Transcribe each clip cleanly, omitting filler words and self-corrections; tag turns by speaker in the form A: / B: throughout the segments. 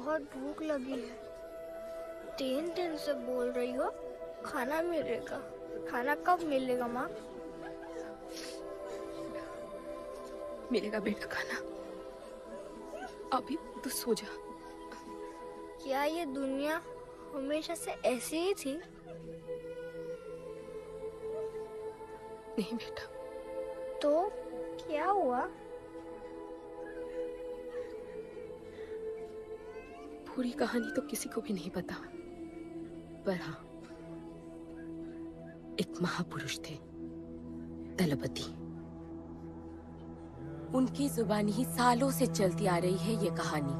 A: बहुत भूख लगी है। 3 दिन से बोल रही हो खाना मिलेगा। खाना कब मिलेगा माँ?
B: मिलेगा बेटा खाना। अभी तू सो जा।
A: क्या ये दुनिया हमेशा से ऐसी ही थी?
B: नहीं बेटा।
A: तो क्या हुआ?
B: पूरी कहानी तो किसी को भी नहीं पता, पर हाँ, एक महापुरुष थे, दलपति। उनकी जुबानी ही सालों से चलती आ रही है ये कहानी।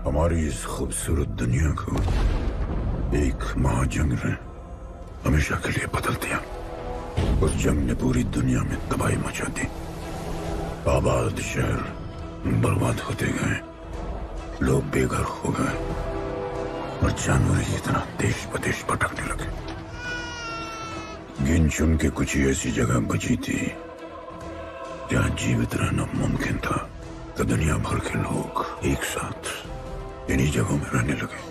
C: हमारी इस खूबसूरत दुनिया को एक महाजंग ने हमेशा के लिए बदल दिया। उस जंग ने पूरी दुनिया में तबाही मचा दी। आबाद शहर बर्बाद होते गए, लोग बेघर हो गए और जानवर की तरह देश बदेश भटकने लगे। गिन चुन के कुछ ही ऐसी जगह बची थी जहां जीवित रहना मुमकिन था। तो दुनिया भर के लोग एक साथ इन्हीं जगहों में रहने लगे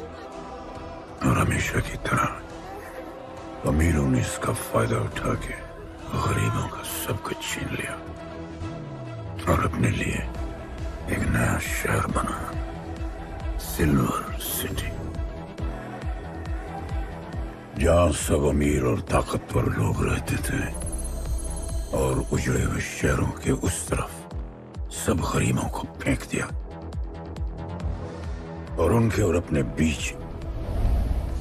C: और हमेशा की तरह अमीरों ने इसका फायदा उठा के गरीबों का सब कुछ छीन लिया और अपने लिए एक नया शहर बनाया, सिल्वर सिटी, जहां सब अमीर और ताकतवर लोग रहते थे और उजड़े हुए शहरों के उस तरफ सब गरीबों को फेंक दिया और उनके और अपने बीच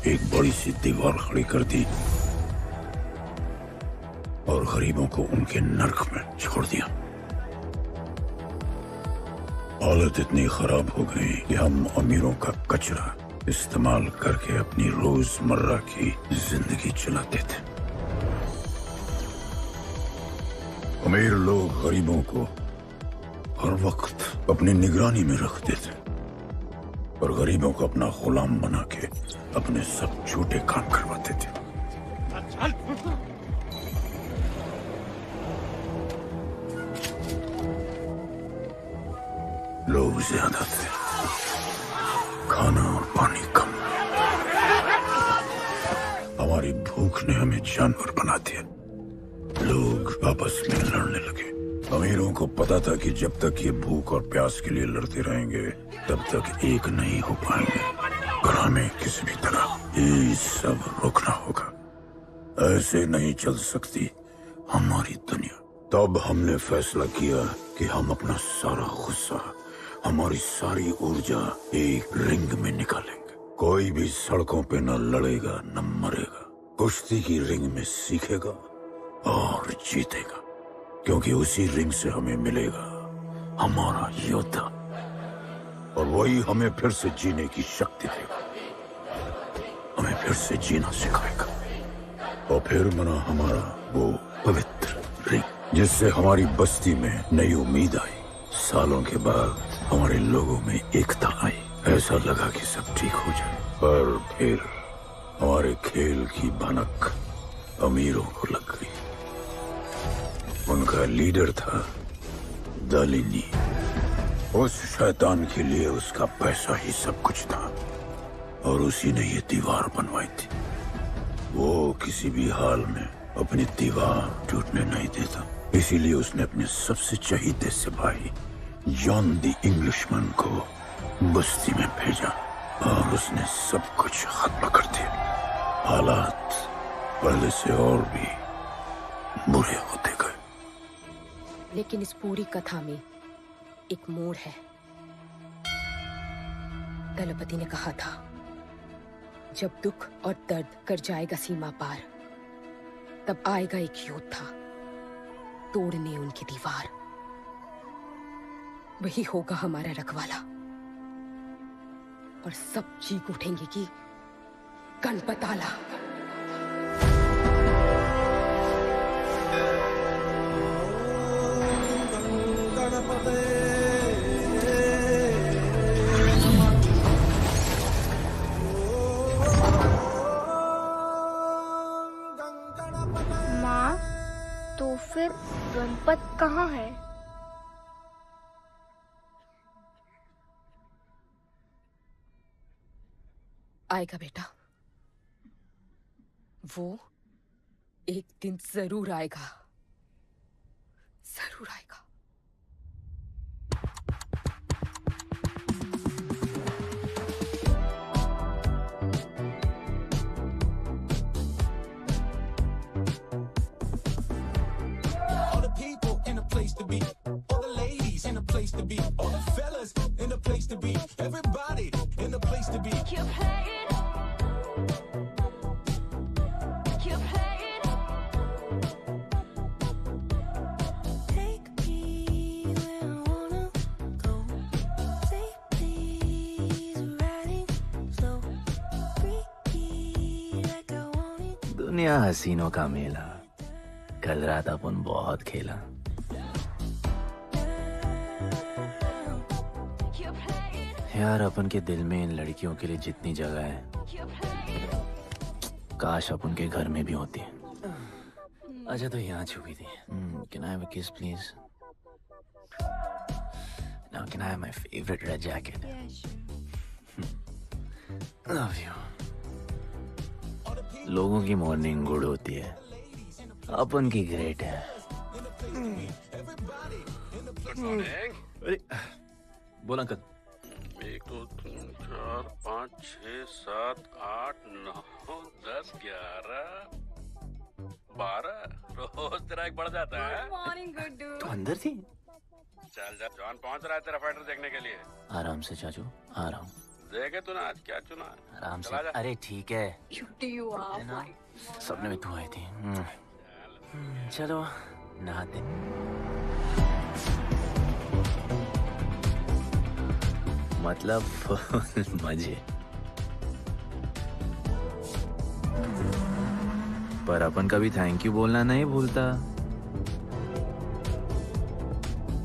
C: एक बड़ी सी दीवार खड़ी कर दी और गरीबों को उनके नर्क में छोड़ दिया। हालत इतनी खराब हो गई कि हम अमीरों का कचरा इस्तेमाल करके अपनी रोजमर्रा की जिंदगी चलाते थे। अमीर लोग गरीबों को हर वक्त अपनी निगरानी में रखते थे और गरीबों को अपना गुलाम बना के अपने सब झूठे काम करवाते थे। लोग ज्यादा थे, खाना और पानी कम। हमारी भूख ने हमें जानवर बना दिया। लोग आपस में लड़ने लगे। अमीरों को पता था कि जब तक ये भूख और प्यास के लिए लड़ते रहेंगे तब तक एक नहीं हो पाएंगे और हमें किसी भी तरह ये सब रोकना होगा। ऐसे नहीं चल सकती हमारी दुनिया। तब हमने फैसला किया कि हम अपना सारा गुस्सा, हमारी सारी ऊर्जा एक रिंग में निकालेंगे। कोई भी सड़कों पे न लड़ेगा न मरेगा, कुश्ती की रिंग में सीखेगा और जीतेगा, क्योंकि उसी रिंग से हमें मिलेगा हमारा योद्धा और वही हमें फिर से जीने की शक्ति देगा, हमें फिर से जीना सिखाएगा। और फिर बना हमारा वो पवित्र रिंग जिससे हमारी बस्ती में नई उम्मीद आई। सालों के बाद हमारे लोगों में एकता आई। ऐसा लगा कि सब ठीक हो जाए, पर फिर हमारे खेल की भनक अमीरों को लग गई। उनका लीडर था दालिनी। उस शैतान के लिए उसका पैसा ही सब कुछ था और उसी ने ये दीवार बनवाई थी। वो किसी भी हाल में अपनी दीवार टूटने नहीं देता, इसीलिए उसने अपने सबसे चहीते सिपाही जॉन द इंग्लिशमैन को बस्ती में भेजा और उसने सब कुछ खत्म कर दिया। हालात पहले से और भी बुरे होते गए।
B: लेकिन इस पूरी कथा में एक मोड़ है। दलपति ने कहा था, जब दुख और दर्द कर जाएगा सीमा पार, तब आएगा एक योद्धा तोड़ने उनकी दीवार। वही होगा हमारा रखवाला और सब चीख उठेंगे कि गणपताला।
A: माँ, तो फिर गणपत कहाँ है?
B: आएगा बेटा, वो एक दिन जरूर आएगा, जरूर आएगा।
D: All the people in a place to be, all the ladies in a place to be, all the fellas in a place to be, everybody in a place to be.
E: Keep playing. Keep playing.
F: Take me where I wanna go. Safely's riding slow. Freaky like I want it.
G: दुनिया हसीनों का मेला, कल रात अपन बहुत खेला।
E: Keep playing.
G: यार अपन के दिल में इन लड़कियों के लिए जितनी जगह है,
E: Keep playing.
G: काश अपन के घर में भी होती। अच्छा तो यहाँ छुपी थी। Can I have a kiss please? Now can I have my favorite red jacket? Love you. लोगों की मॉर्निंग गुड होती है, अपन की ग्रेट है। अरे बोल अंकल।
H: 1 2 3 4 5 6 7 8 9 10 11 12 रोज तेरा एक बढ़ जाता है।
E: Morning, good dude.
G: तो अंदर थी?
H: चल जा, जॉन पहुंच रहा है तेरा फाइटर देखने के लिए।
G: आराम से चाचू, आ रहा हूँ।
H: देखे तूने आज क्या चुना है?
G: आराम से।
H: चला जा।
G: अरे ठीक है,
E: Cutie you are.
G: ना सपने में तू आई थी। चलो नहाते। मतलब फुल मजे। पर अपन कभी थैंक यू बोलना नहीं भूलता।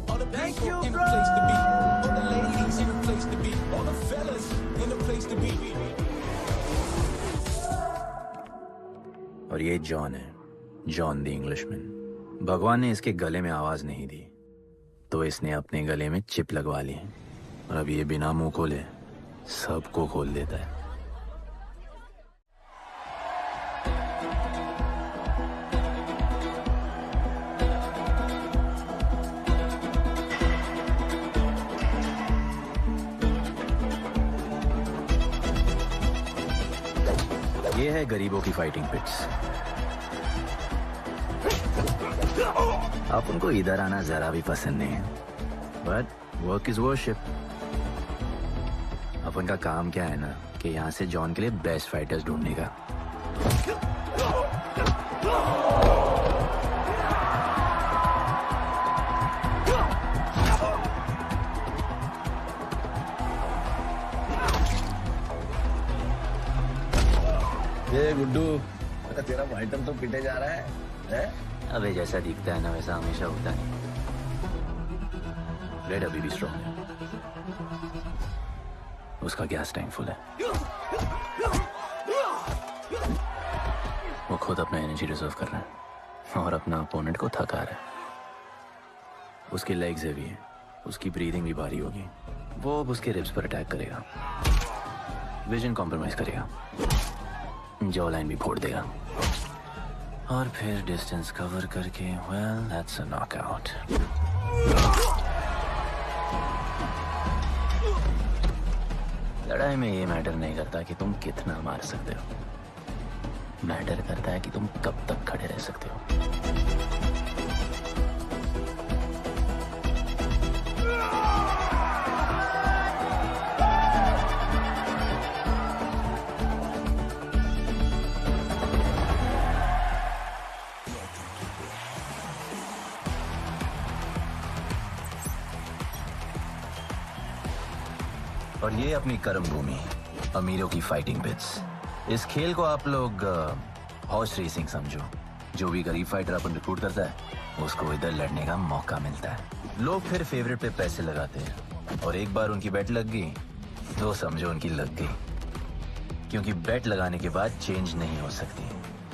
D: All the people in a place to be, all the ladies in a place to be, all the fellas in a place to be.
G: और ये जॉन है, जॉन द इंग्लिशमैन। भगवान ने इसके गले में आवाज नहीं दी, तो इसने अपने गले में चिप लगवा ली, और अब ये बिना मुंह खोले सबको खोल देता है। ये है गरीबों की फाइटिंग पिट्स। आप उनको इधर आना जरा भी पसंद नहीं है, बट वर्क इज वर्शिप। अपन का काम क्या है ना कि यहाँ से जॉन के लिए बेस्ट फाइटर्स ढूंढने का।
I: ये गुड्डू, तेरा फाइटर तो पिटे जा रहा है?
G: अबे जैसा दिखता है ना वैसा हमेशा होता है। रेड अभी भी स्ट्रॉन्ग है, उसका गैस टैंक फुल है। वो खुद अपना एनर्जी रिजर्व कर रहा है और अपना अपोनेंट को थका रहा है। उसकी लेग्स हेवी है, उसकी ब्रीदिंग भी भारी होगी। वो अब उसके रिब्स पर अटैक करेगा, विजन कॉम्प्रोमाइज करेगा, जॉ लाइन भी फोड़ देगा, और फिर डिस्टेंस कवर करके वेल दैट्स अ नॉकआउट। लड़ाई में ये मैटर नहीं करता कि तुम कितना मार सकते हो, मैटर करता है कि तुम कब तक खड़े रह सकते हो। और ये अपनी कर्म भूमि, अमीरों की फाइटिंग पिट्स। इस खेल को आप लोग हॉर्स रेसिंग समझो। जो भी गरीब फाइटर अपन रिक्रूट करता है उसको इधर लड़ने का मौका मिलता है। लोग फिर फेवरेट पे पैसे लगाते हैं, और एक बार उनकी बेट लग गई तो समझो उनकी लग गई, क्योंकि बेट लगाने के बाद चेंज नहीं हो सकती।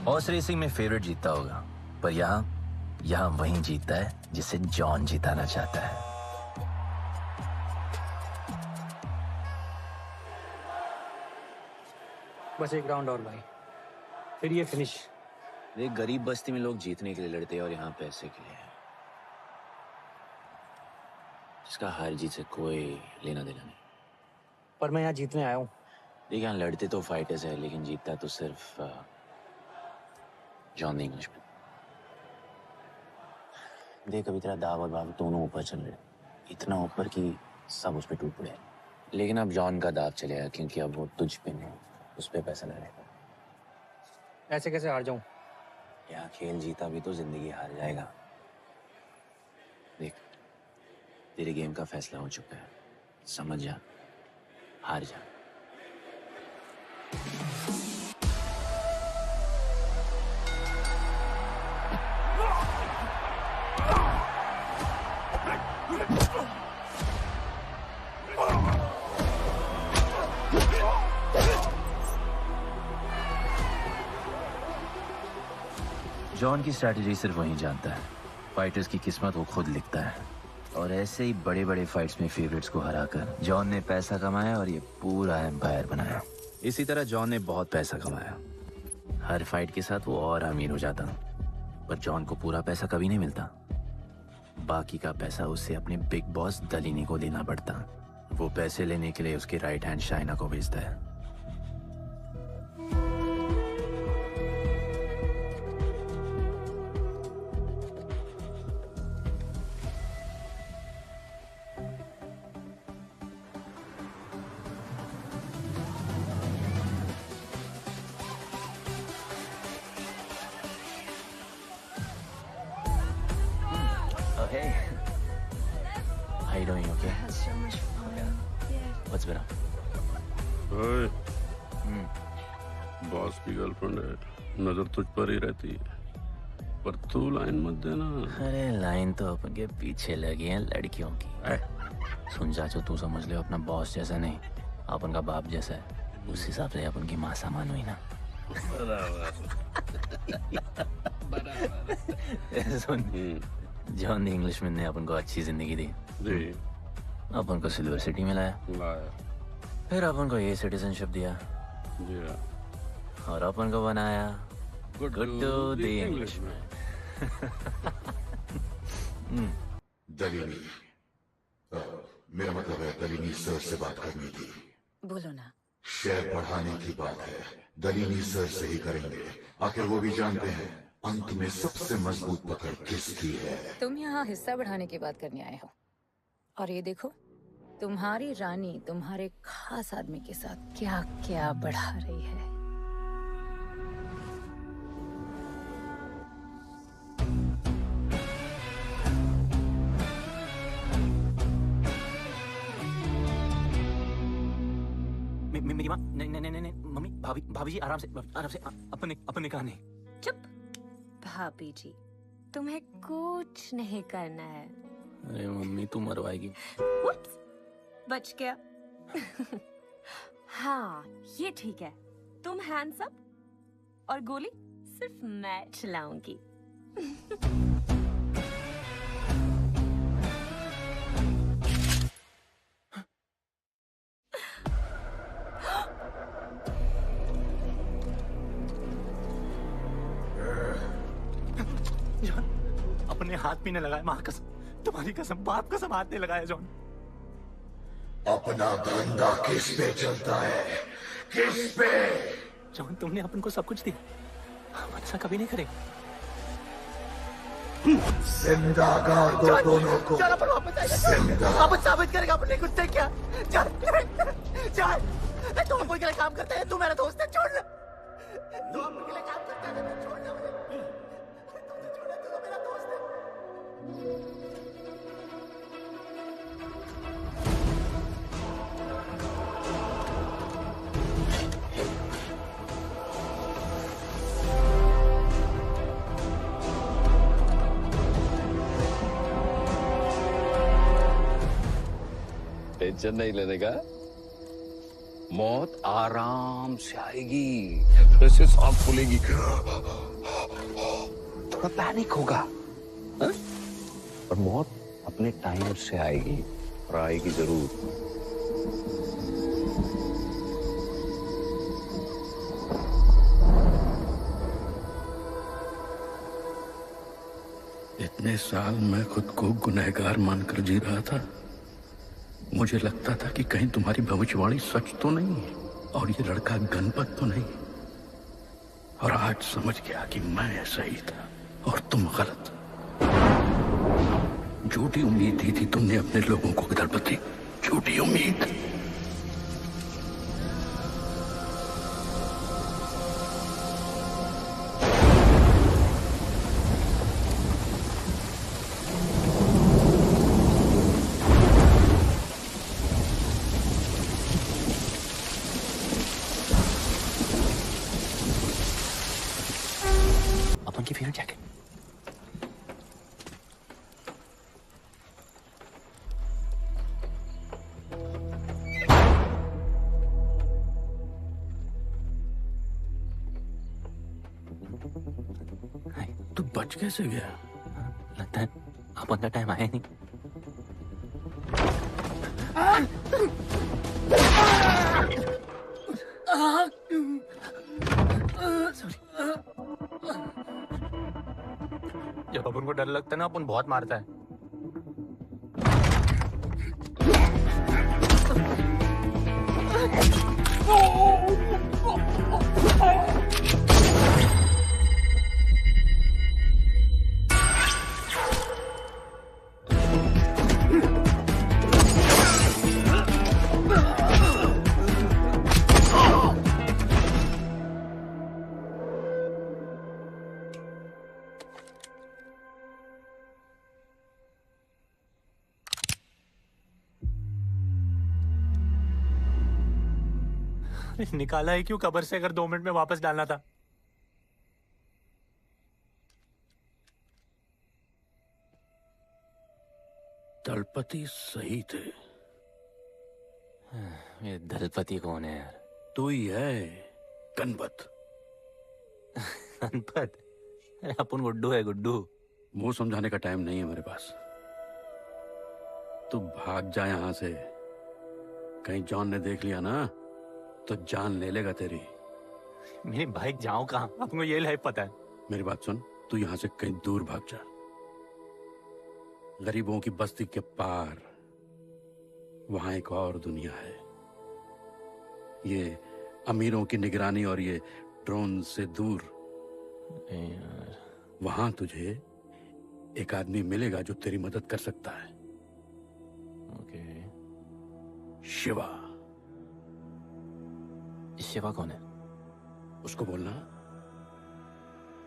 G: हॉर्स रेसिंग में फेवरेट जीतता होगा, पर यहाँ वही जीतता है जिसे जॉन जिताना चाहता है।
J: बस एक राउंड और भाई, फिर ये फिनिश।
G: एक गरीब बस्ती में लोग जीतने के लिए लड़ते हैं और यहाँ पैसे के लिए, जिसका हार जीत से कोई लेना देना नहीं।
J: पर मैं यहाँ जीतने आया हूँ।
G: देख, यहाँ लड़ते तो फाइटर्स है, लेकिन जीतता तो सिर्फ जॉन द इंग्लिशमैन। देख, अभी तेरा दाव और बाव दोनों ऊपर चल रहे, इतना ऊपर कि सब उस पर टूट पड़े। लेकिन अब जॉन का दाव चलेगा, क्योंकि अब वो तुझ पे नहीं, उस पे पैसा लड़ेगा।
J: ऐसे कैसे हार जाऊँ?
G: यहाँ खेल जीता भी तो जिंदगी हार जाएगा। देख, तेरे गेम का फैसला हो चुका है, समझ जा, हार जा। जॉन की स्ट्रैटेजी सिर्फ वही जानता है, फाइटर्स की किस्मत वो खुद लिखता है। और ऐसे ही बड़े बड़े फाइट्स में फेवरेट्स को हराकर जॉन ने पैसा कमाया और ये पूरा एम्पायर बनाया। इसी तरह जॉन ने बहुत पैसा कमाया, हर फाइट के साथ वो और अमीर हो जाता, पर जॉन को पूरा पैसा कभी नहीं मिलता। बाकी का पैसा उसे अपने बिग बॉस दलीनी को देना पड़ता। वो पैसे लेने के लिए उसके राइट हैंड शाइना को भेजता है। Hey, how you doing? Okay.
A: So much fun. Yeah.
G: What's better?
H: ओए, बॉस की गर्लफ्रेंड है, नजर तुझ पर ही रहती है, पर तू लाइन मत देना।
G: अरे लाइन तो अपन के पीछे लगी है लड़कियों की। सुन चाचो, तू समझ ले अपना बॉस जैसा नहीं, अपन का बाप जैसा है। उस हिसाब से अपन की माँ सामान हुई ना। सुन, जॉन द इंग्लिशमैन ने अपन को अच्छी जिंदगी दी
H: जी,
G: अपन को सिल्वर सिटी में लाया, फिर अपन को ये सिटीजनशिप दिया
H: जी,
G: और अपन को बनाया गुड्डू द इंग्लिशमैन।
K: दलीनी, मेरा मतलब है दलीनी सर से बात करनी थी।
B: बोलो ना।
K: शेयर बढ़ाने की बात है, दलीनी सर से ही करेंगे। आखिर वो भी जानते हैं अंत में सबसे मजबूत पकड़ किसकी है।
B: तुम यहाँ हिस्सा बढ़ाने की बात करने आए हो, और ये देखो तुम्हारी रानी तुम्हारे खास आदमी के साथ क्या क्या बढ़ा रही है।
G: मेरी माँ, नहीं नहीं नहीं नहीं, मम्मी, भाभी, भाभी जी आराम से अपने कहा नहीं।
L: चुप। भाभी जी, तुम्हें कुछ नहीं करना है।
G: अरे मम्मी, तू मरवाएगी।
L: Whoops, बच गया। हाँ, ये ठीक है। तुम हैंड्स अप और गोली सिर्फ मैं चलाऊंगी।
G: जॉन, अपने हाथ भी नहीं लगाया, माँ कसम, तुम्हारी कसम, बाप कसम, हाथ नहीं लगाया जॉन।
K: अपना धंधा किस पे चलता है, किस पे?
G: जॉन, तुमने अपन को सब कुछ दिया, हम ऐसा कभी नहीं करेंगे।
K: जिंदा गाड़ दो दोनों को।
G: जॉन, अपन वापस आएगा,
K: जिंदा।
G: अपन साबित करेगा अपने खुद से क्या। जॉन, जॉन, तुम अपन के लिए काम करते हैं, तू मेरा दोस्त है, छोड़ ले। तू अपन के लिए काम करता है, तो छोड़ ले मुझे। तुमसे छोड़ ले, तू तो मेरा दोस्त है।
I: टेंशन नहीं लेने का, मौत आराम से आएगी, जैसे सांप फूलेगी, थोड़ा पैनिक होगा, हा? और मौत अपने टाइम से आएगी, और आएगी जरूर।
C: इतने साल मैं खुद को गुनहगार मानकर जी रहा था। मुझे लगता था कि कहीं तुम्हारी भविष्यवाणी सच तो नहीं है और ये लड़का गणपत तो नहीं। और आज समझ गया कि मैं सही था और तुम गलत। झूठी उम्मीद दी थी तुमने अपने लोगों को दलपति, झूठी उम्मीद।
G: अपन की फेवरेट जैकेट।
C: तू बच कैसे गया?
G: लगता है अपन का टाइम आया नहीं।
J: जब अपन को डर लगता है ना, अपन बहुत मारता है। निकाला है क्यों कब्र से, अगर 2 मिनट में वापस डालना था?
C: दलपति सही थे।
G: ये दलपति कौन है यार?
C: तू ही है, गणपत।
G: गणपत? अरे अपन गुड्डू है, गुड्डू।
C: मुंह समझाने का टाइम नहीं है मेरे पास। तू भाग जा यहां से। कहीं जॉन ने देख लिया ना तो जान ले लेगा तेरी।
J: मेरी बाइक जाऊं कहाँ? आपको ये लाइफ पता है।
C: मेरी बात सुन, तू यहां से कहीं दूर भाग जा। गरीबों की बस्ती के पार वहां एक और दुनिया है। ये अमीरों की निगरानी और ये ड्रोन से दूर। वहां तुझे एक आदमी मिलेगा जो तेरी मदद कर सकता है।
G: ओके।
C: शिवा।
G: शिवा कौन है?
C: उसको बोलना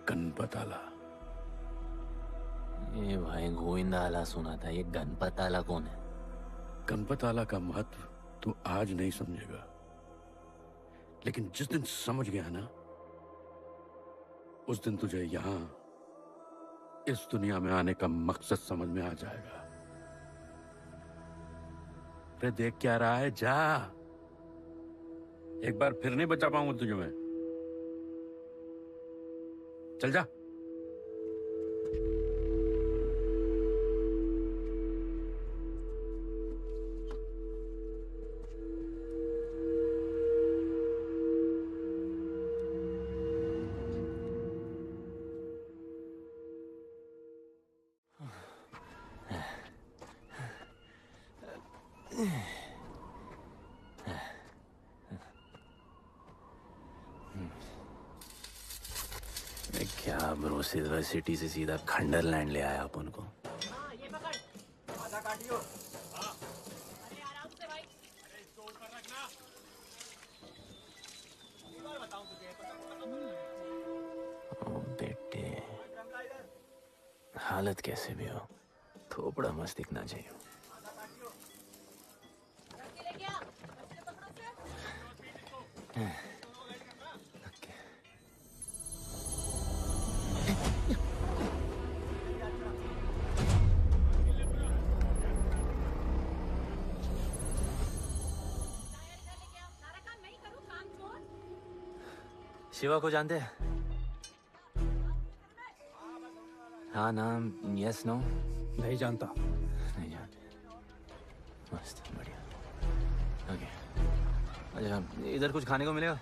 C: गणपत आला।
G: ये भाई गोविंदा आला सुना था, ये गणपत आला कौन है?
C: गणपत आला का महत्व तू आज नहीं समझेगा, लेकिन जिस दिन समझ गया ना, उस दिन तुझे यहां इस दुनिया में आने का मकसद समझ में आ जाएगा। अरे देख क्या रहा है, जा। एक बार फिर नहीं बचा पाऊंगा तुझे मैं। चल जा।
G: क्या ब्रो, सिल्वर सिटी से सीधा खंडरलैंड ले आया अपन को। ओ बेटे, हालत कैसे भी हो, थोपड़ा मस्त दिखना चाहिए। शिवा को जानते हैं? हाँ, नाम यस नो?
J: नहीं जानता।
G: नहीं जानते। मस्त, बढ़िया। ओके। अच्छा, इधर कुछ खाने को मिलेगा?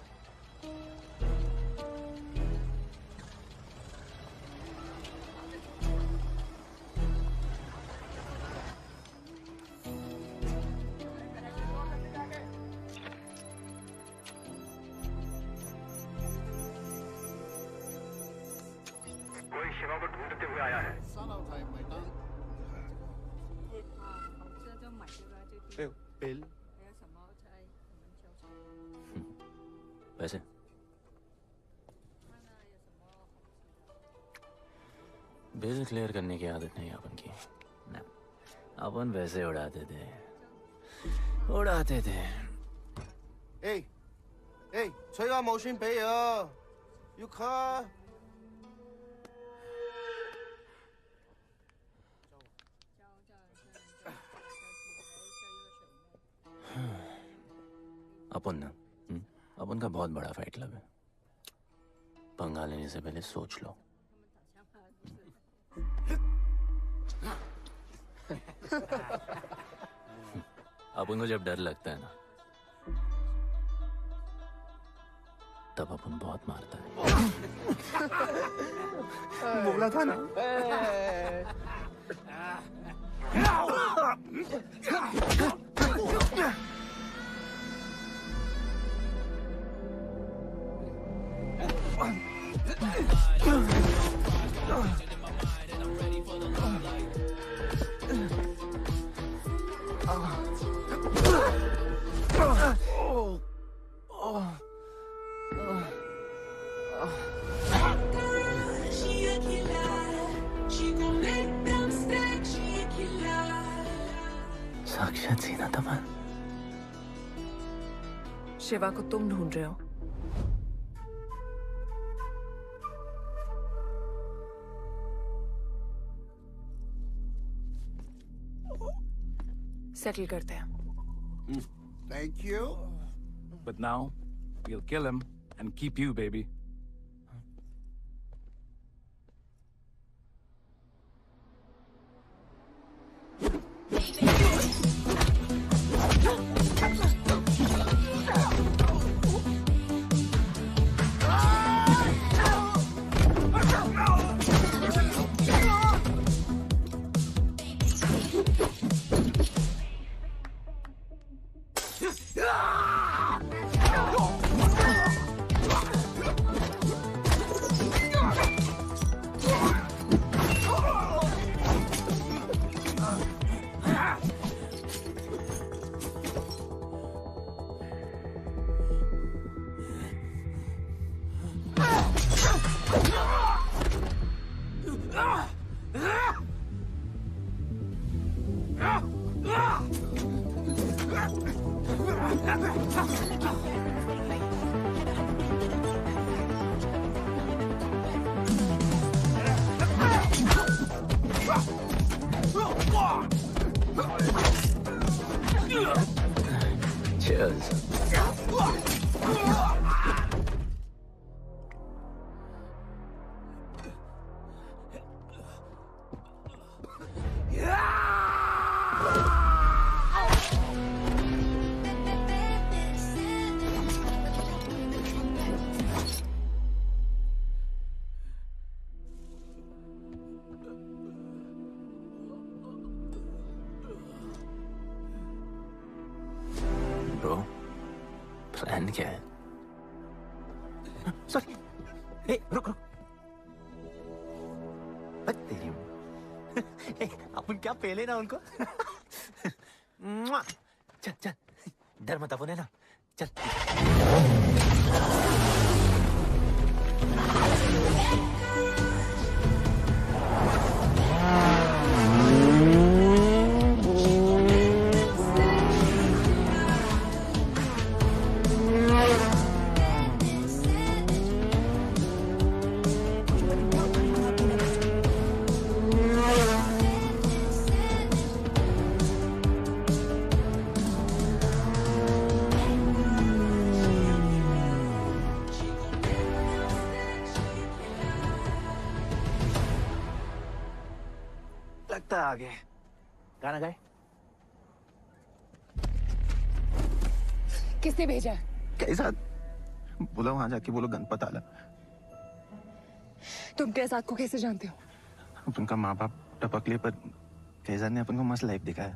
M: करते हुए आया है।
I: बिल
G: वैसे बिल क्लियर करने की आदत नहीं अपन की। ना, अपन वैसे उड़ाते थे।
N: 吹下冇先俾啊，要卡。
G: अपन ना अपन का बहुत बड़ा फाइट क्लब है। पंगा लेने से पहले सोच लो। अपन को जब डर लगता है ना तब अपन बहुत मारता है।
N: बोला था ना।
G: साक्षात सीना तमन।
O: शिवा को तुम ढूंढ रहे हो? सेटल करते हैं।
N: Thank you.
P: But now, we'll kill him and keep you, baby.
G: Cheers. Bro, plan क्या है?
Q: सॉरी, ए रुक रुक। तेरी अपन क्या पहले ना उनको। चल चल, डर मत अपन है ना, चल। लगता है आगे गाना गाए।
B: किसने भेजा?
Q: कैसा बोला वहां जाके बोलो गणपत आला।
B: तुम कैसाद को कैसे जानते हो?
Q: अपन का माँ बाप टपकले पर कैसाद ने अपन को मस्त लाइफ दिखाया।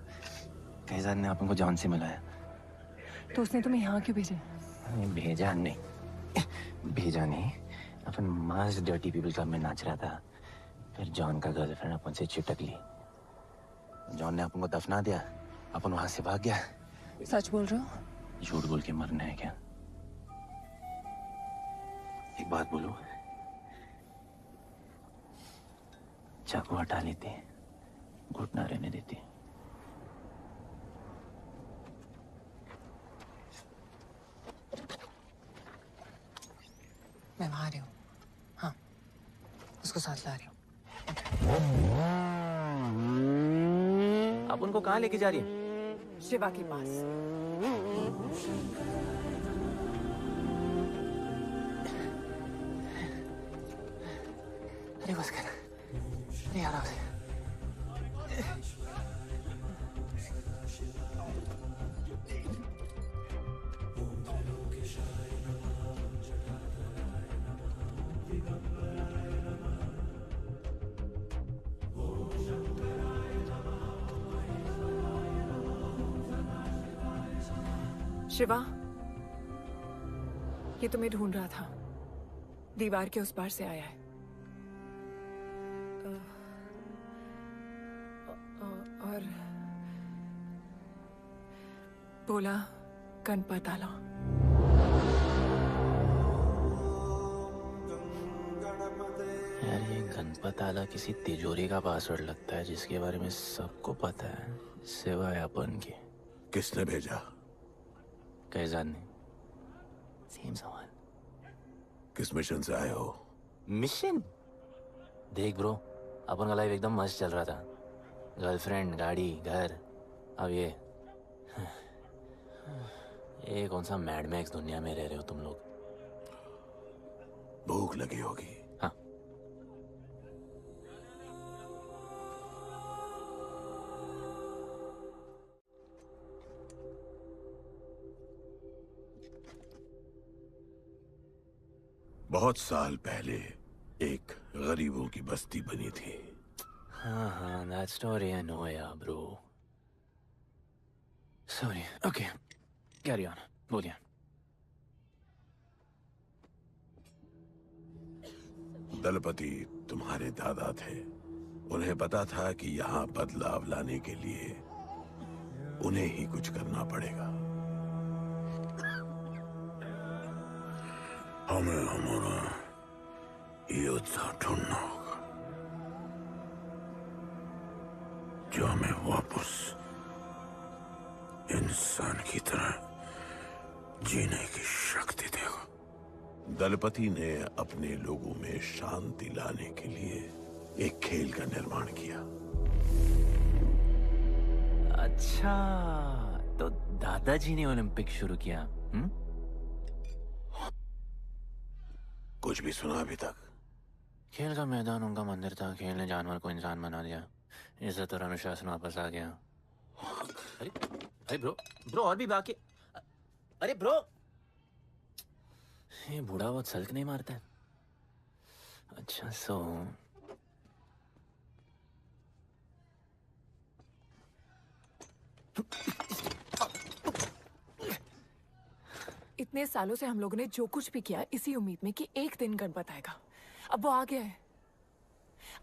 Q: कैसाद ने अपन को जॉन से मिलाया।
B: तो उसने तुम्हें यहाँ क्यों भेजा?
Q: भेजा नहीं अपन मास डर्टी पीपल क्लब में नाच रहा था।
G: फिर जॉन का गर्लफ्रेंड अपन से चिटक ली। जॉन ने अपन को दफना दिया, अपन वहां से भाग गया।
O: सच बोल रहे हो?
G: झूठ बोल के मरना है क्या? एक बात बोलूं, चाकू हटा लेते, घुटना रहने देते।
O: मैं वहां आ रही हूँ। हाँ, उसको साथ ला रही हूँ।
G: आप उनको कहाँ लेके जा रही हैं?
O: शिवा के पास।
G: अरे बस कर, अरे आराम से।
O: शिवा, ये तुम्हें ढूंढ रहा था। दीवार के उस पार से आया है। और बोला गणपत आला।
G: यार ये गणपत आला किसी तिजोरी का पासवर्ड लगता है जिसके बारे में सबको पता है सिवाय अपन के।
C: किसने भेजा?
G: कैजान ने। सेम सवाल।
C: किस मिशन से आए हो?
G: मिशन? देख ब्रो, अपन का लाइफ एकदम मस्त चल रहा था। गर्लफ्रेंड, गाड़ी, घर। अब ये कौन सा मैड मैक्स दुनिया में रह रहे हो तुम लोग।
C: भूख लगी होगी।
G: हाँ।
C: बहुत साल पहले एक गरीबों की बस्ती बनी थी।
G: हाँ, that story I know, yeah, bro. Sorry. Okay, carry on. बोलिए।
C: दलपति तुम्हारे दादा थे। उन्हें पता था कि यहाँ बदलाव लाने के लिए उन्हें ही कुछ करना पड़ेगा। हमें हमारा योद्धा ढूंढना होगा जो हमें वापस इंसान की तरह जीने की शक्ति देगा। दलपति ने अपने लोगों में शांति लाने के लिए एक खेल का निर्माण किया।
G: अच्छा, तो दादाजी ने ओलंपिक शुरू किया।
C: कुछ भी सुना अभी तक?
G: खेल का मैदान उनका मंदिर था। खेल ने जानवर को इंसान बना दिया। इज्जत और अनुशासन वापस आ गया। अरे ब्रो और भी बाकी। अरे ब्रो, ये बूढ़ा बहुत सल्क नहीं मारता है। अच्छा सो
O: इतने सालों से हम लोगों ने जो कुछ भी किया इसी उम्मीद में कि एक दिन गणपत आएगा। अब वो आ गया है।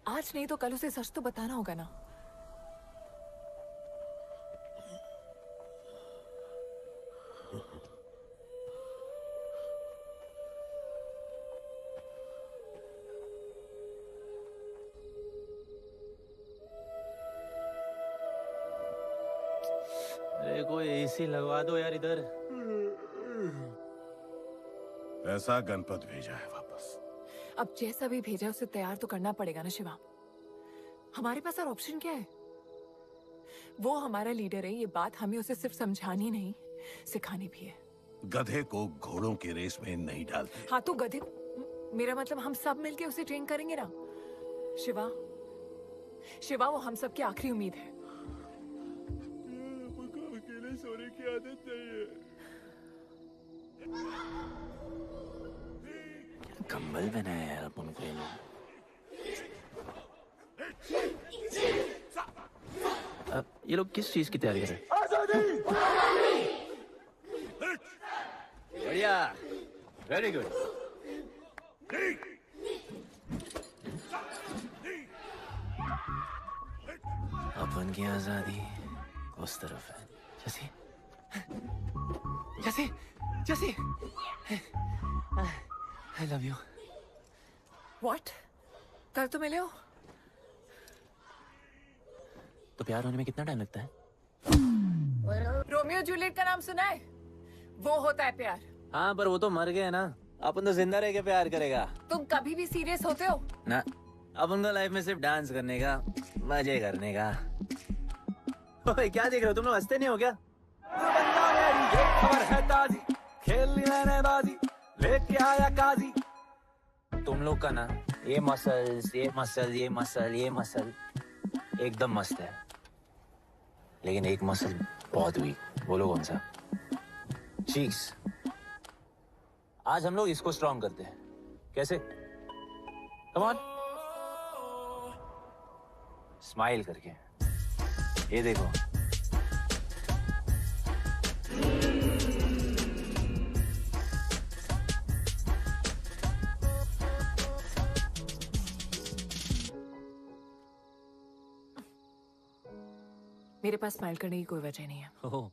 O: आज नहीं तो कल उसे सच तो बताना होगा ना।
G: अरे कोई एसी लगवा दो यार इधर।
C: ऐसा गणपत भेजा है वापस।
O: अब जैसा भी भेजा उसे तैयार तो करना पड़ेगा ना शिवा। हमारे पास और ऑप्शन क्या है? वो हमारा लीडर है, ये बात हमें उसे सिर्फ समझानी नहीं सिखानी भी है।
C: गधे को घोड़ों की रेस में नहीं डालते।
O: हाँ तो गधे, मेरा मतलब हम सब मिलके उसे ट्रेन करेंगे ना। शिवा, शिवा वो हम सब की आखिरी उम्मीद है।
C: अकेले सोने की आदत नहीं है।
G: कंबल बनाया यार अपन को ये लोग। अब ये लोग किस चीज की तैयारी कर रहे हैं? बढ़िया, वेरी गुड। अपन की आजादी उस तरफ है। जैसी जैसी जैसी आई लव यू।
O: व्हाट? कल तो मिले हो।
G: तो प्यार होने में कितना टाइम लगता है?
O: रोमियो जूलियट का नाम सुना है? वो होता है प्यार।
G: हाँ, पर वो तो मर गए ना। अपन तो जिंदा रह के प्यार करेगा।
O: तुम कभी भी सीरियस होते हो?
G: ना, अपन को लाइफ में सिर्फ डांस करने का, मजे करने का। ओए, क्या देख रहे हो तुम लोग? हंसते नहीं हो क्या?
P: खबर है ताजी, खेलनी मैंने बाजी, लेके आया काजी।
G: तुम लोग का ना ये मसल्स एकदम मस्त है, लेकिन एक मसल बहुत वीक। बोलो कौन सा? चीक्स। आज हम लोग इसको स्ट्रॉन्ग करते हैं। कैसे? कम ऑन, स्माइल करके। ये देखो,
O: मेरे पास स्माइल करने की कोई वजह नहीं है।
G: ओह,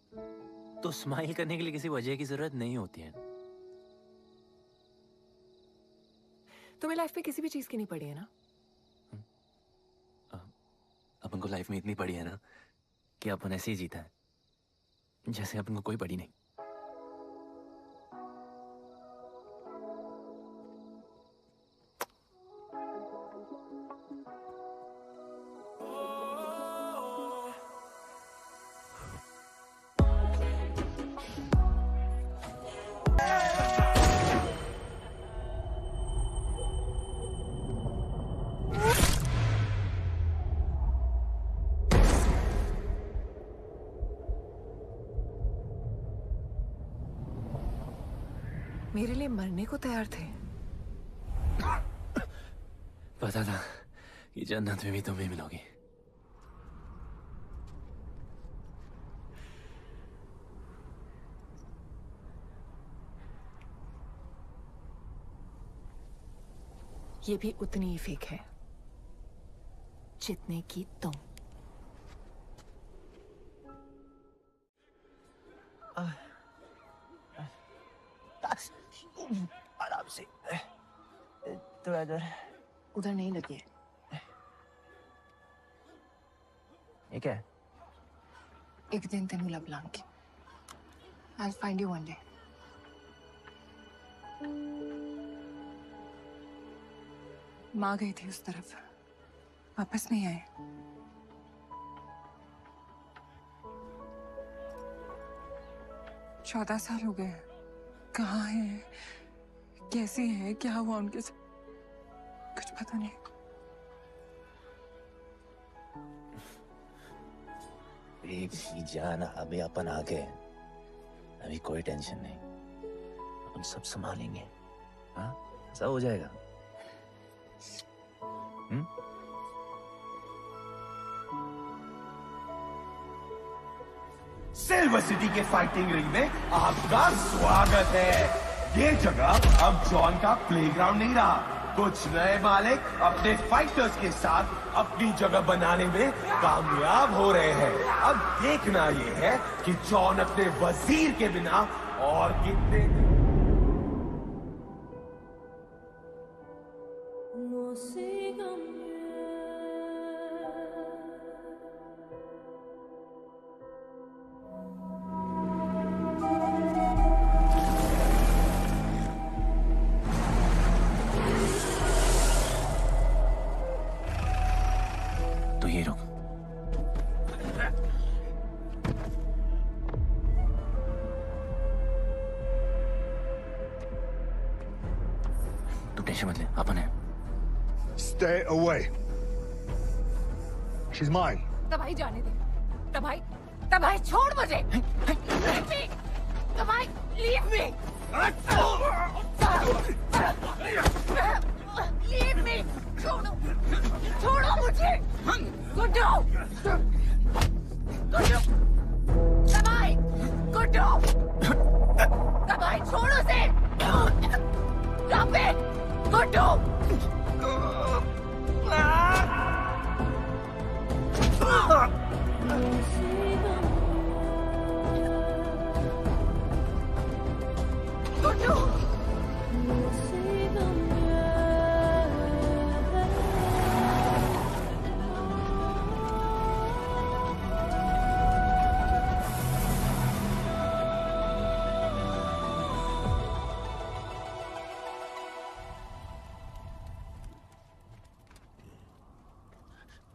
G: तो स्माइल करने के लिए किसी वजह की जरूरत नहीं होती है।
O: तुम्हें लाइफ में किसी भी चीज की नहीं पड़ी है ना?
G: अपन को लाइफ में इतनी पड़ी है ना कि अपन ऐसे ही जीता है जैसे अपन को कोई पड़ी नहीं।
O: मेरे लिए मरने को तैयार थे।
G: पता था कि जन्नत में भी तुम ही मिलोगी।
O: ये भी उतनी ही फेक है जितने की तुम।
Q: आराम से। तो इधर
O: उधर नहीं लगी है।
Q: ये क्या है?
O: एक दिन तेनू लब Langi. I'll find you one day. माँ गई थी उस तरफ, वापस नहीं आए। चौदह साल हो गए। कहाँ है, कैसी है, क्या हुआ उनके साथ, कुछ पता नहीं।
G: बेबी जान, अभी अपन आ गए। अभी कोई टेंशन नहीं, अपन सब संभालेंगे। हाँ, सब हो जाएगा।
M: सिल्वर सिटी के फाइटिंग रिंग में आपका स्वागत है। ये जगह अब जॉन का प्लेग्राउंड नहीं रहा। कुछ नए मालिक अपने फाइटर्स के साथ अपनी जगह बनाने में कामयाब हो रहे हैं। अब देखना ये है कि जॉन अपने वजीर के बिना और कितने
K: Stay away. She's mine.
O: तबाही जाने दे। तबाही छोड़ मुझे। तबाही leave me. Leave me. छोड़ो मुझे। गुड्डू। तबाही छोड़ो उसे। Stop it. गुड्डू।
M: Ah!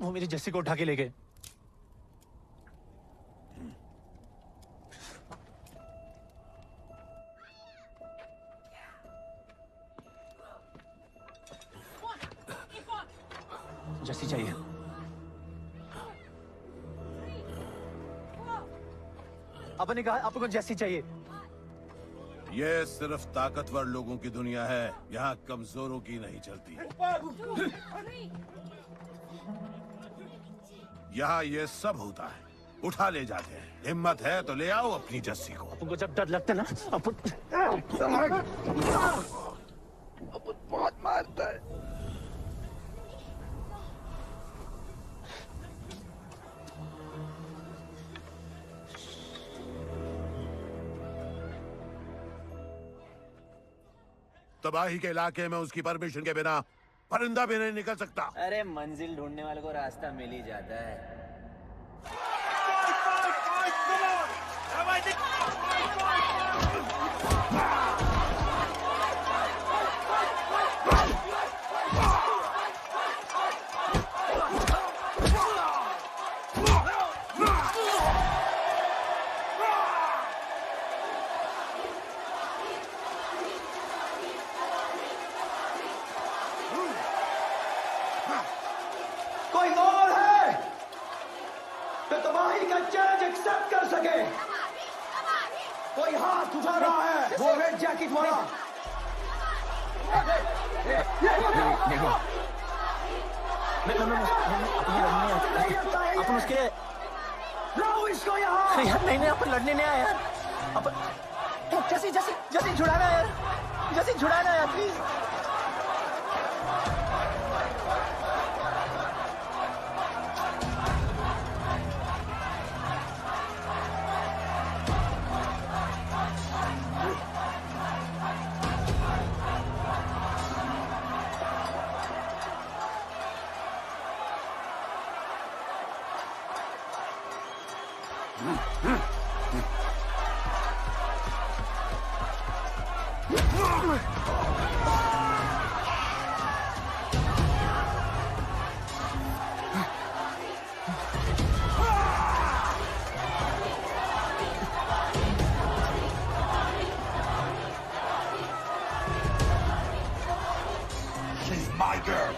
J: वो मेरी जस्सी को उठा के ले गए। जस्सी चाहिए। अपन ने कहा अपन को जस्सी चाहिए।
R: ये सिर्फ ताकतवर लोगों की दुनिया है, यहाँ कमजोरों की नहीं चलती। यहाँ ये सब होता है, उठा ले जाते हैं। हिम्मत है तो ले आओ अपनी जस्सी को।
J: अपन को जब डर लगता है ना, अपन
Q: बहुत मारता है।
R: तबाही के इलाके में उसकी परमिशन के बिना परिंदा भी नहीं निकल सकता।
G: अरे मंजिल ढूंढने वाले को रास्ता मिल ही जाता है।
M: कोई और है तो तबाही का चैलेंज एक्सेप्ट कर सके? कोई हाथ उठा रहा है? वो रेड जैकेट वाला।
J: अपन उसके
M: लाओ इसको यहाँ।
J: यार नहीं अपन लड़ने नहीं आए यार। अपन जैसी जैसी जैसी छुड़ाना यार, जैसी छुड़ाना यार प्लीज।
M: She's my girl.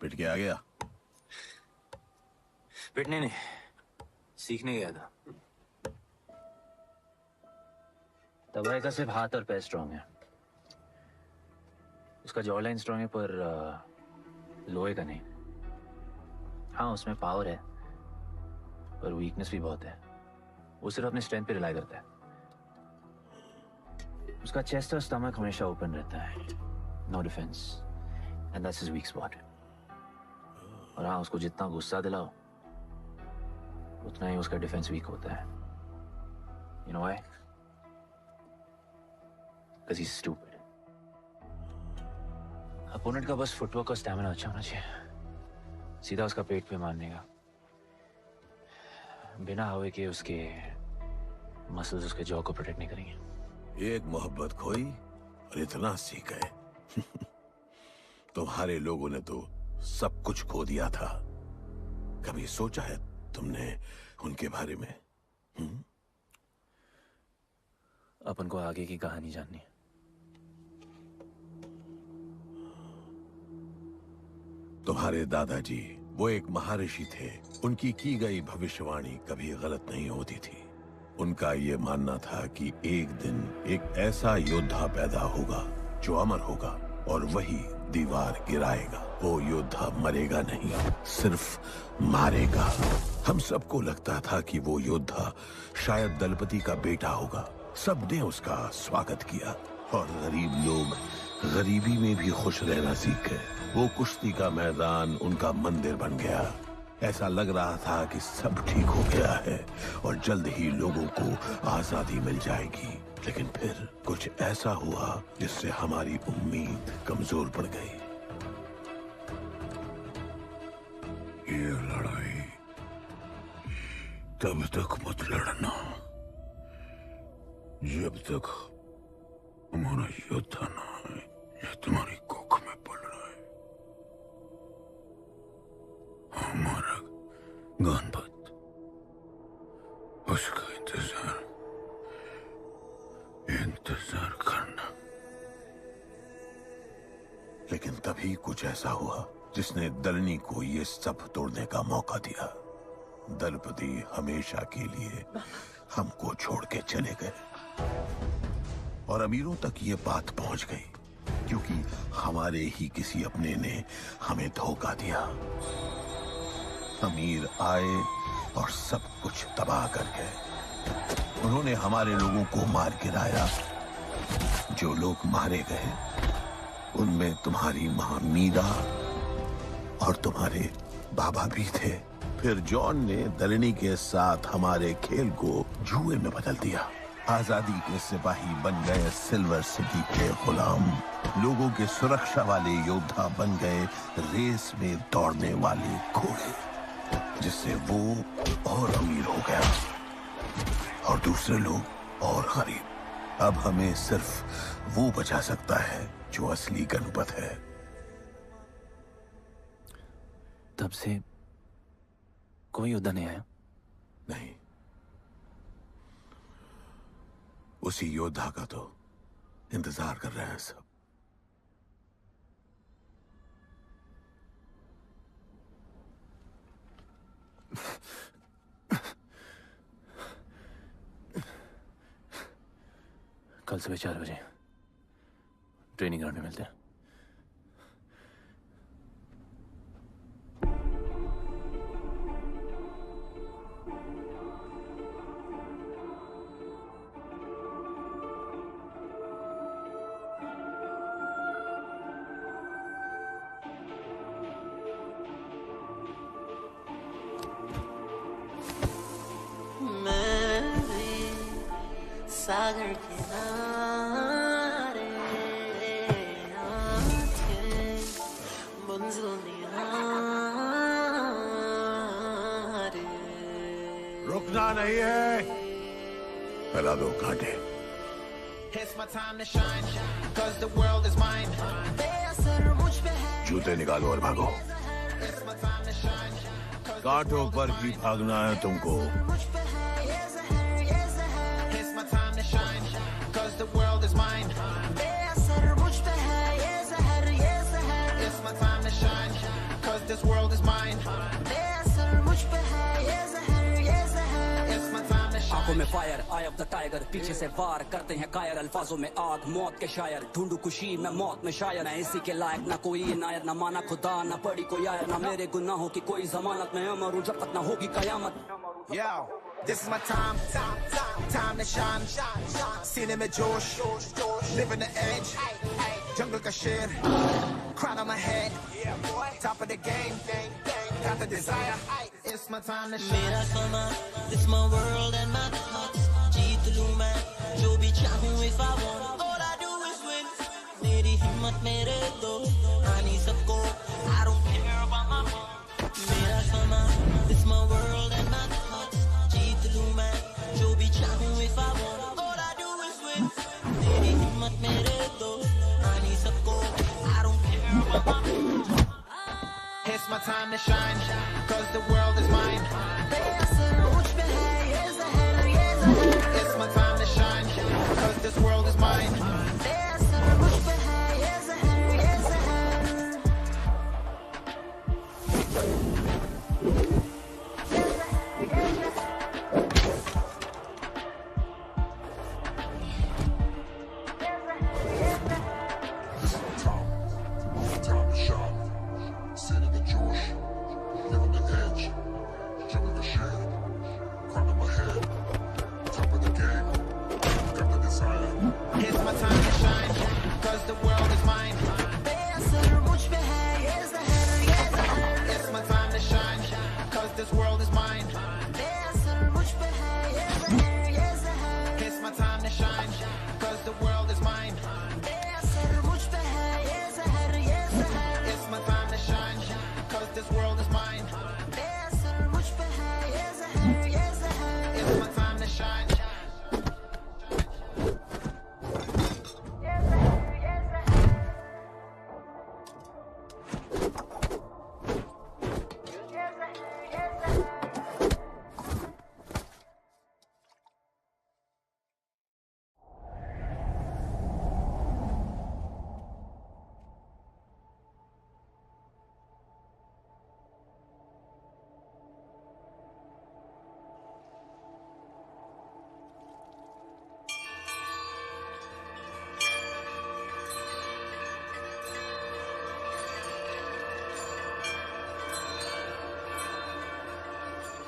R: पिट के आ गया।
G: पिटने नहीं, सीखने गया था। तबाही का सिर्फ हाथ और पैर स्ट्रांग है, उसका जॉ लाइन स्ट्रांग है, पर लोहे का नहीं। हाँ उसमें पावर है, पर वीकनेस भी बहुत है। वो सिर्फ अपने स्ट्रेंथ पे रिलाई करता है। उसका चेस्ट और स्टमक हमेशा ओपन रहता है, no defence, and that's his weak spot. और हाँ उसको जितना गुस्सा दिलाओ उतना ही उसका डिफेंस वीक होता है। You know why? Because he's stupid. Opponent का बस फुटवर्क और स्टैमिना अच्छा होना चाहिए। सीधा उसका पेट पे मारने का, बिना हवा के उसके मसल्स उसके जॉ को प्रोटेक्ट नहीं करेंगे।
R: एक मोहब्बत खोई और इतना सीख गए। तुम्हारे लोगों ने तो सब कुछ खो दिया था। कभी सोचा है तुमने उनके बारे में?
G: अपन को आगे की कहानी जाननी है।
R: तुम्हारे दादाजी वो एक महर्षि थे। उनकी की गई भविष्यवाणी कभी गलत नहीं होती थी। उनका ये मानना था कि एक दिन एक ऐसा योद्धा पैदा होगा जो अमर होगा और वही दीवार गिराएगा। वो योद्धा मरेगा नहीं, सिर्फ मारेगा। हम सबको लगता था कि वो योद्धा शायद दलपति का बेटा होगा। सबने उसका स्वागत किया और गरीब लोग गरीबी में भी खुश रहना सीख गए। वो कुश्ती का मैदान उनका मंदिर बन गया। ऐसा लग रहा था कि सब ठीक हो गया है और जल्द ही लोगों को आजादी मिल जाएगी। लेकिन फिर कुछ ऐसा हुआ जिससे हमारी उम्मीद कमजोर पड़ गई।
C: ये लड़ाई तब तक मत लड़ना जब तक हमारा योद्धा ना है या तुम्हारी कोख में पड़ रहा है। हमारा गणपत, उसका इंतजार करना।
R: लेकिन तभी कुछ ऐसा हुआ जिसने दलनी को ये सब तोड़ने का मौका दिया। दलपति हमेशा के लिए हमको छोड़ के चले गए और अमीरों तक ये बात पहुंच गई क्योंकि हमारे ही किसी अपने ने हमें धोखा दिया। अमीर आए और सब कुछ तबाह कर गए। उन्होंने हमारे लोगों को मार गिराया। जो लोग मारे गए उनमें तुम्हारी मां मीरा और तुम्हारे बाबा भी थे। फिर जॉन ने दलनी के साथ हमारे खेल को जुए में बदल दिया। आजादी के सिपाही बन गए सिल्वर सिटी के गुलाम। लोगों के सुरक्षा वाले योद्धा बन गए रेस में दौड़ने वाले घोड़े, जिससे वो और अमीर हो गया और दूसरे लोग और गरीब। अब हमें सिर्फ वो बचा सकता है जो असली गणपत है।
G: तब से कोई योद्धा नहीं आया?
R: नहीं, उसी योद्धा का तो इंतजार कर रहे हैं सब।
G: कल सुबह 4 बजे ट्रेनिंग ग्राउंड में मिलते हैं।
F: सागर किनारे आंखें मंजिल निहारे।
R: रुकना नहीं है। फैला दो कांटे। जूते निकालो और भागो। कांटों पर ही भागना है तुमको।
F: The world is mine. बेअसर मुझ पे है ये जहर ये जहर. It's my time to shine. 'Cause this world is mine. बेअसर मुझ पे है ये जहर ये जहर. It's my time to shine.
S: आंखों में fire, I of the tiger, पीछे से वार करते हैं कायर, अल्फाजों में आग, मौत के शायर, ढूंढू खुशी मैं मौत में शायर, मैं इसी के लायक ना कोई नायर, ना माना खुदा ना पड़ी कोई आयर, ना मेरे गुनाहों की कोई जमानत, मैं अमर हूं जब तक ना होगी कयामत।
F: Yo, this is my time, time to shine. सीने में जोश, living the edge. Jungle का शेर, crown on my head. Top of the game, got the desire. It's my time to shine. मेरा समा, this my world and my thoughts. जीत लूं मैं, जो भी चाहूं if I want. All I do is win. मेरी हिम्मत मेरे दोस्त, आनी सबको. I don't care about my
T: It's my world and my thoughts. जीत लूं मैं जो भी चाहूं if I want. All I do is win. तेरी हिम्मत मेरे दोस्त. I need सबको. I don't care about my.
F: It's my time to shine, cause the world is mine. It's my time to shine, cause this world is mine.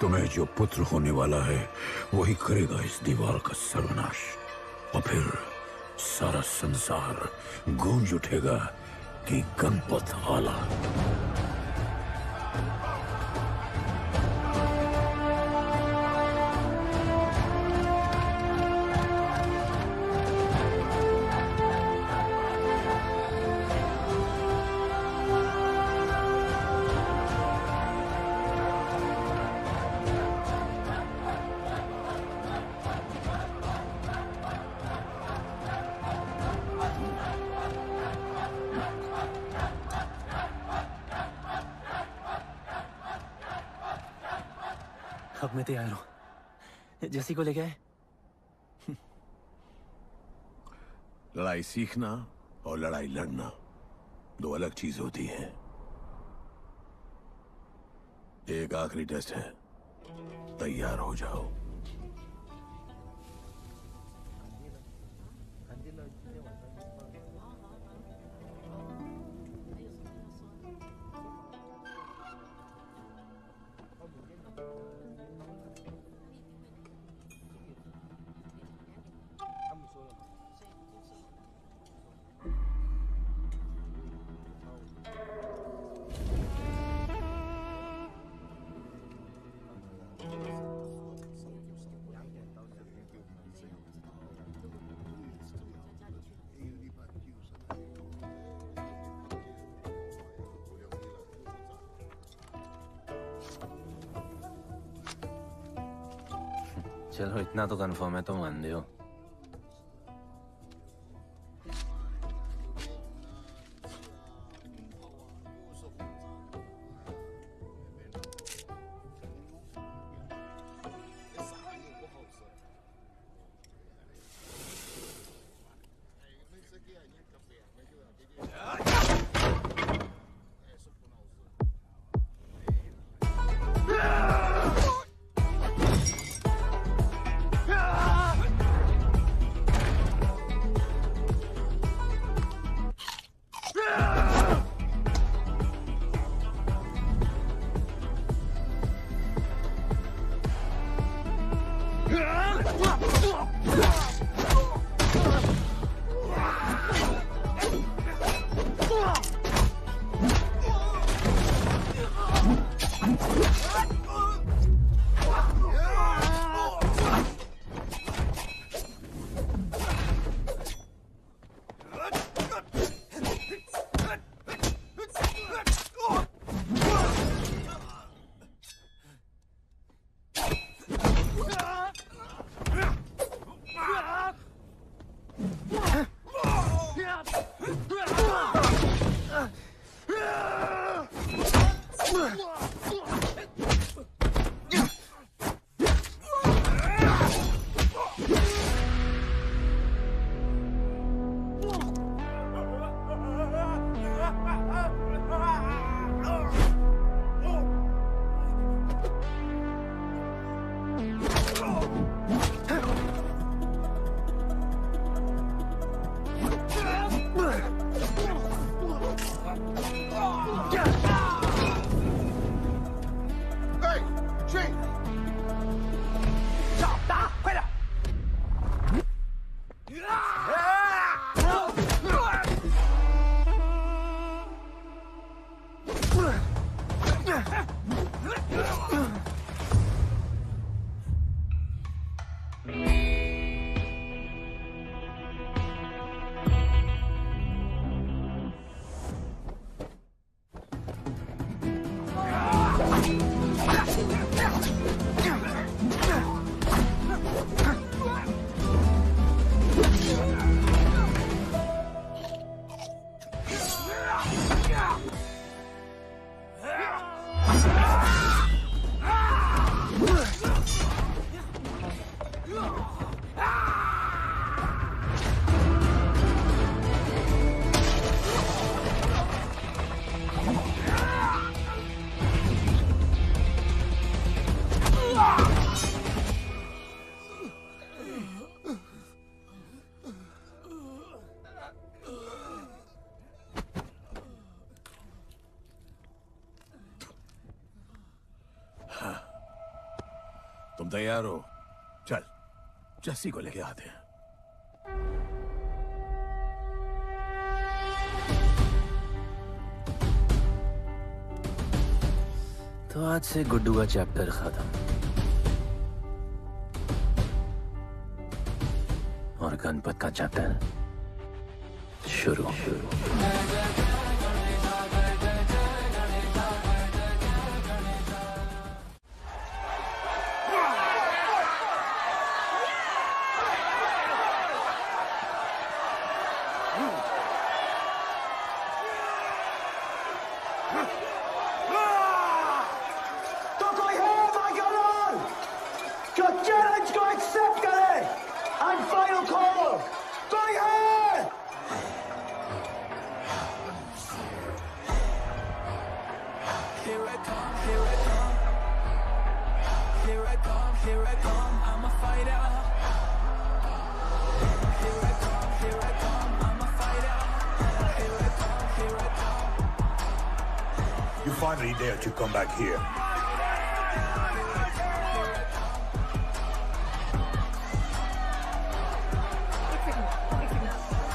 C: तुम्हें जो पुत्र होने वाला है वही करेगा इस दीवार का सर्वनाश, और फिर सारा संसार गूंज उठेगा कि गणपत आला।
I: अब मैं तैयार हूं। जैसी को ले गए।
R: लड़ाई सीखना और लड़ाई लड़ना दो अलग चीज होती है। एक आखिरी टेस्ट है, तैयार हो जाओ।
G: चलो इतना तो कंफर्म है, तो मान दो।
R: तैयार हो? चल जस्सी को लेके आते हैं।
G: तो आज से गुड्डू का चैप्टर खत्म और गणपत का चैप्टर शुरू।
J: तो कोई है माइकल जो चैलेंज को एक्सेप्ट करे एंड फाइनल कॉल कोई है?
P: Here I come, here I come. Here I come, here I come. I'm a fighter. Here I come, here I come. I'm a fighter. Here I come, here I come.
C: You finally dare to come back here.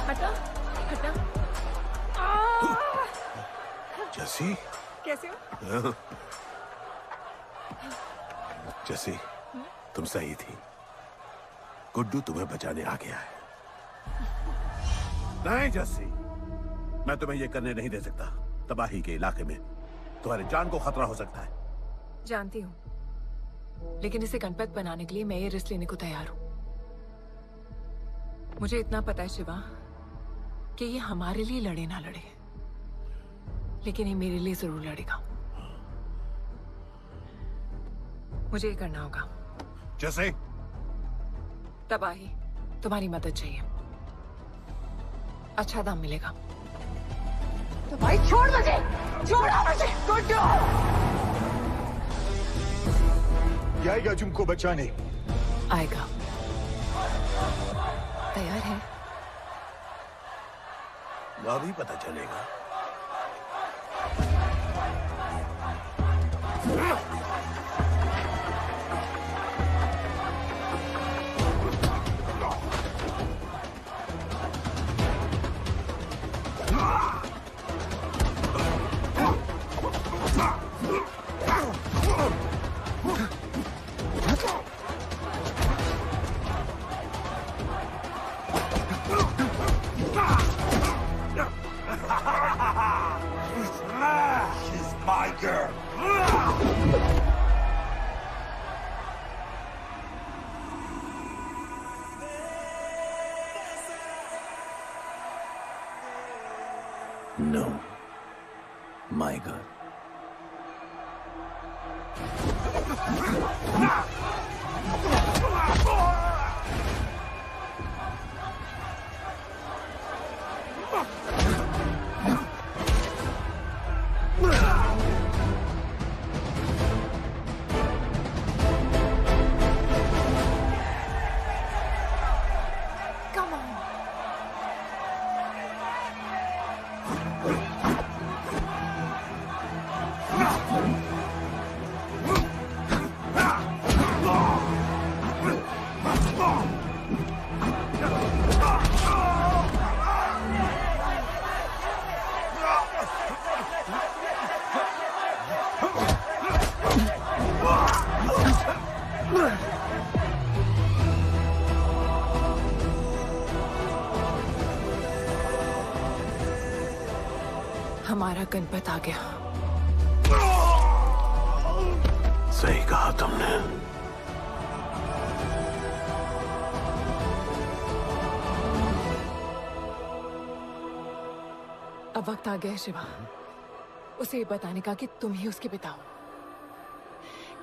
O: हटा हटा।
R: जस्सी,
O: कैसे हो?
R: जस्सी, तुम सही थी। गुड्डू तुम्हें बचाने आ गया है। नहीं जस्सी, मैं तुम्हें यह करने नहीं दे सकता। तबाही के इलाके में तुम्हारी जान को खतरा हो सकता है।
O: जानती हूँ, लेकिन इसे गणपत बनाने के लिए मैं ये रिस्क लेने को तैयार हूँ। मुझे इतना पता है शिवा कि ये हमारे लिए लड़े ना लड़े, लेकिन ये मेरे लिए जरूर लड़ेगा। मुझे ये करना होगा।
R: जैसे
O: तबाही, तुम्हारी मदद चाहिए। अच्छा दाम मिलेगा।
J: तो भाई छोड़ मुझे, छोड़ो मुझे। गुड्डू
C: आएगा तुमको बचाने।
O: आएगा। तैयार है?
R: वह भी पता चलेगा।
C: She's my girl.
G: No, my girl.
O: Come on. हमारा गणपत आ गया।
R: सही कहा तुमने।
O: अब वक्त आ गया है शिवा, उसे ये बताने का कि तुम ही उसके पिता हो,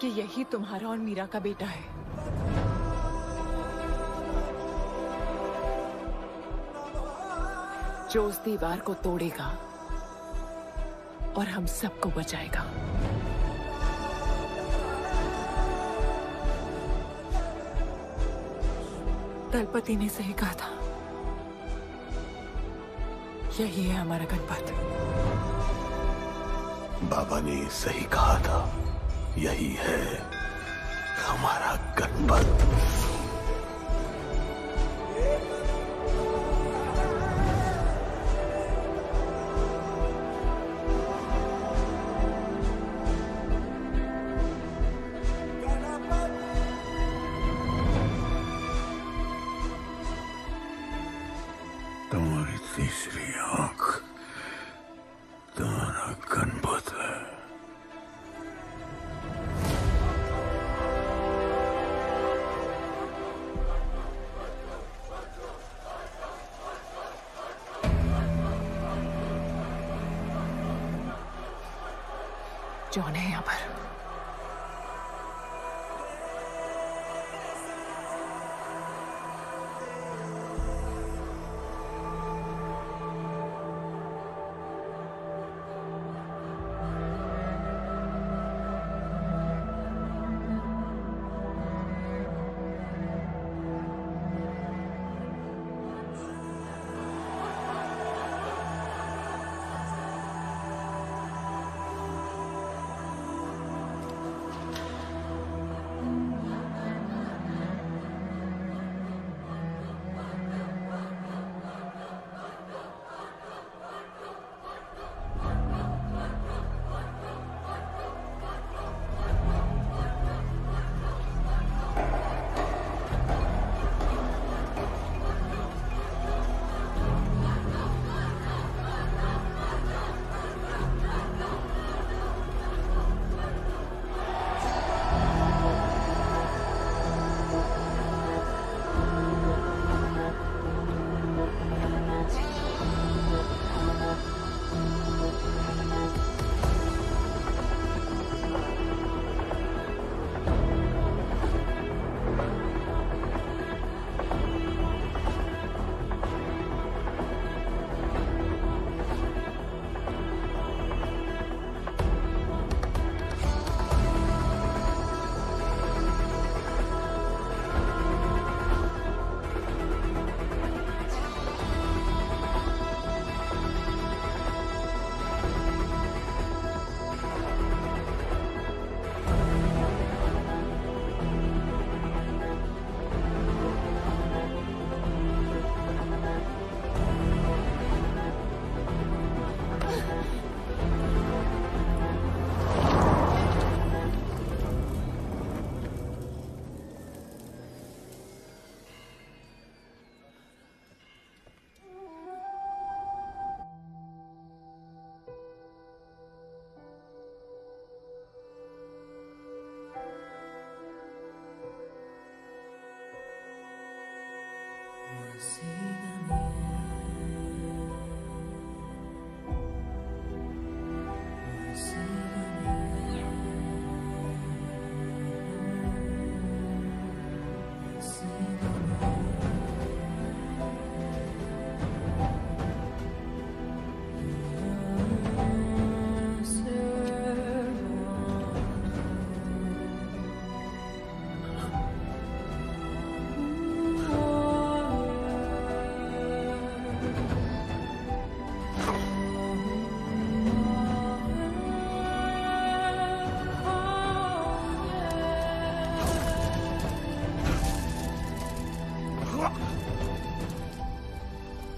O: कि यही तुम्हारा और मीरा का बेटा है। जो उस दीवार को तोड़ेगा और हम सबको बचाएगा। दलपति ने सही कहा था, यही है हमारा गणपत।
R: बाबा ने सही कहा था, यही है
C: हमारा गणपत। तुम्हारी तीसरी आंख तुम्हारा गणपत है।
O: जॉन है यहाँ पर।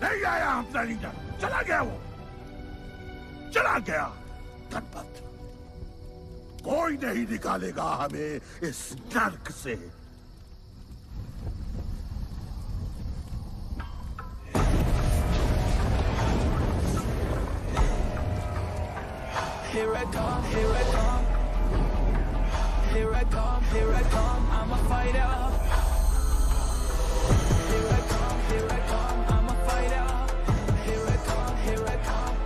C: नहीं आया अपना लीडर, चला गया वो, चला गया। गणपत कोई नहीं निकालेगा हमें इस नर्क से।
P: Here I come, here I come. Here I come, here I come. I'm a fighter. Here I come, here I come. I'm a fighter. Here I come, here I come.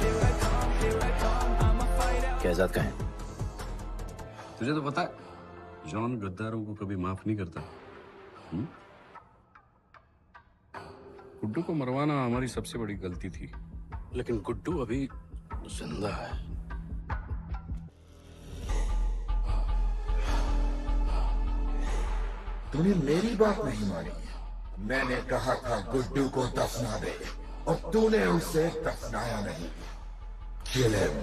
P: Here I come, here I come. I'm a fighter.
G: Kaizad का है?
H: तुझे तो पता है John गद्दारों को कभी माफ नहीं करता। गुड्डू को मरवाना हमारी सबसे बड़ी गलती थी, लेकिन गुड्डू अभी जिंदा है।
K: तूने मेरी बात नहीं मानी। मैंने कहा था गुड्डू को दफना दे और तूने उसे दफनाया नहीं। Kill him.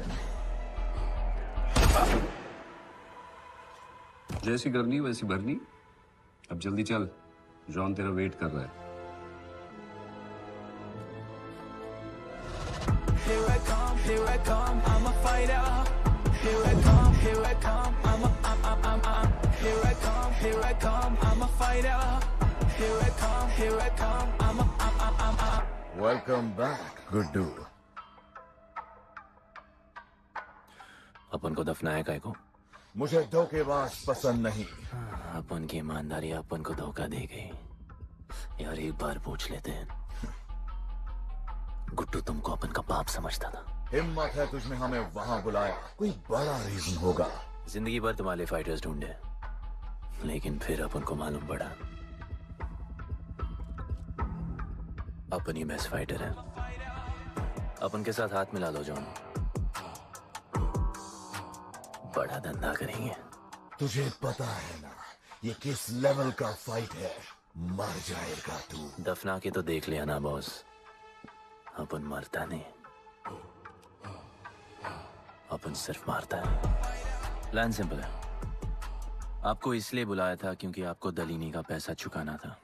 U: जैसी करनी वैसी भरनी। अब जल्दी चल, जॉन तेरा वेट कर रहा है।
P: Here I come, I'm a fighter. Here I come, here I come, I'm here I come, I'm a fighter. Here I come, I'm
K: welcome back Guddu.
G: अपन को दफनाया काय को?
K: मुझे धोखेबाज पसंद नहीं।
G: अपन की ईमानदारी अपन को धोखा दे गई। यार एक बार पूछ लेते हैं, गुड्डू तुमको अपन का बाप समझता था।
K: हिम्मत है तुझमें हमें वहां बुलाया, कोई बड़ा रीजन होगा।
G: जिंदगी भर तुम्हारे फाइटर्स ढूंढे, लेकिन फिर अपन को मालूम पड़ा अपन ही बेस्ट फाइटर है। अपन के साथ हाथ मिला लो जॉन, बड़ा धंधा करेंगे।
K: तुझे पता है ना ये किस लेवल का फाइट है? मर जाएगा तू।
G: दफना के तो देख लिया ना बॉस, अपन मरता नहीं, अपन सिर्फ मारता है। प्लान सिंपल है, आपको इसलिए बुलाया था क्योंकि आपको दलीनी का पैसा चुकाना था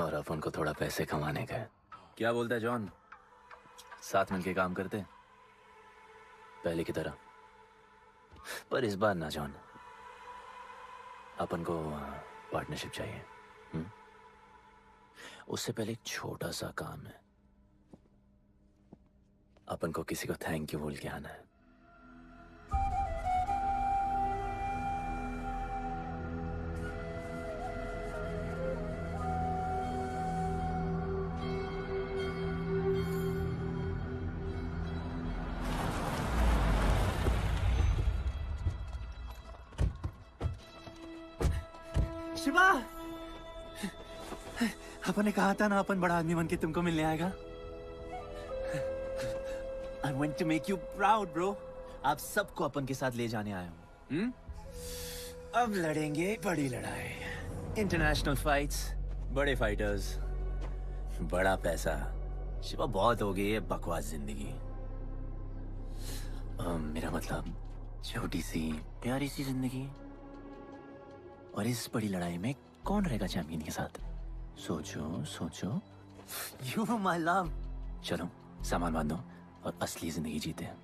G: और अपन को थोड़ा पैसे कमाने का है। क्या बोलता है जॉन, साथ मिलके काम करते पहले की तरह? पर इस बार ना जॉन, अपन को पार्टनरशिप चाहिए। उससे पहले एक छोटा सा काम है, अपन को किसी को थैंक यू बोल के आना है।
Q: शिवा, अपन ने कहा था ना अपन बड़ा आदमी बन के तुमको मिलने आएगा। I want to make you proud, bro. आप सबको अपन के साथ ले जाने आया हूँ। अब लड़ेंगे बड़ी लड़ाई, इंटरनेशनल फाइट्स, बड़े फाइटर्स, बड़ा पैसा। शिवा बहुत हो गई है बकवास जिंदगी। मेरा मतलब छोटी सी प्यारी सी जिंदगी, और इस बड़ी लड़ाई में कौन रहेगा चैंपियन के साथ? सोचो सोचो। You my love। चलो सामान बांधो और असली जिंदगी जीते हैं।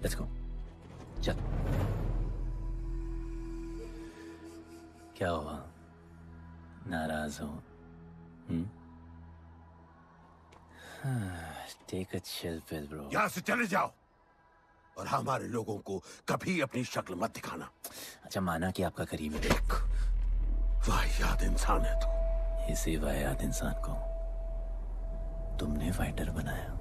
Q: Let's go। चल। क्या हुआ, नाराज हो? Take a chill pill, bro।
R: यहाँ से चले जाओ और हमारे लोगों को कभी अपनी शक्ल मत दिखाना।
G: अच्छा माना कि आपका करीब है।
R: वाहियात इंसान है तू।
G: इसी वाहियात इंसान को तुमने फाइटर बनाया।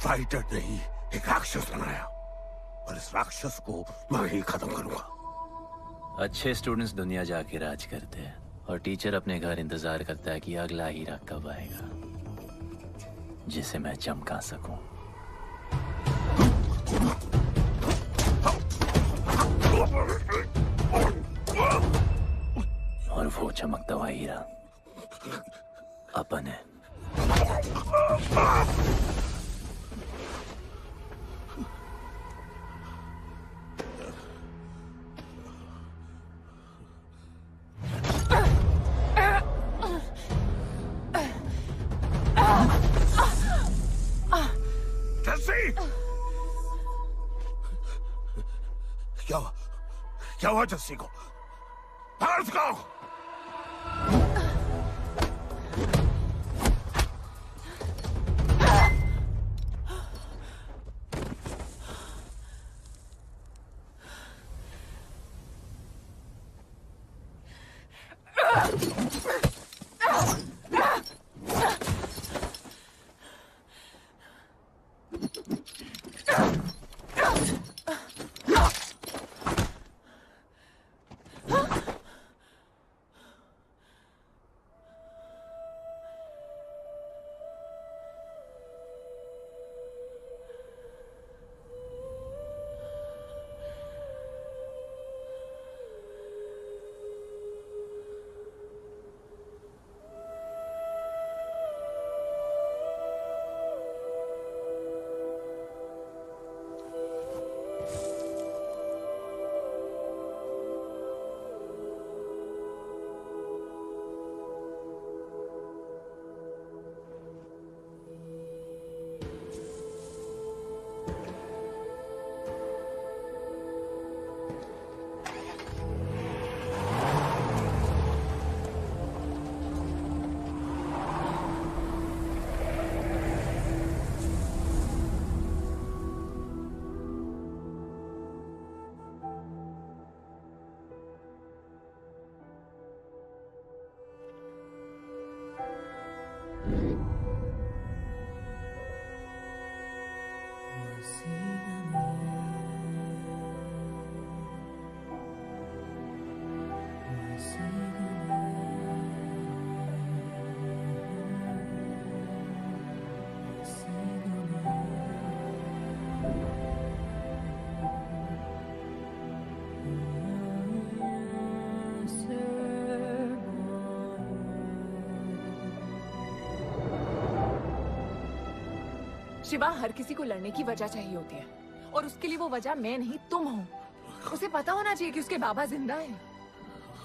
R: फाइटर नहीं, एक राक्षस बनाया, और इस राक्षस को मैं ही खत्म करूंगा।
G: अच्छे स्टूडेंट्स दुनिया जाके राज करते हैं और टीचर अपने घर इंतजार करता है कि अगला हीरा कब आएगा जिसे मैं चमका सकूं। और वो चमकता हुआ हीरा अपन है।
R: क्या हुआ जस्सी को? बाहर सिखाओ।
O: शिवा, हर किसी को लड़ने की वजह चाहिए होती है और उसके लिए वो वजह मैं नहीं तुम हो। उसे पता होना चाहिए कि उसके बाबा जिंदा हैं,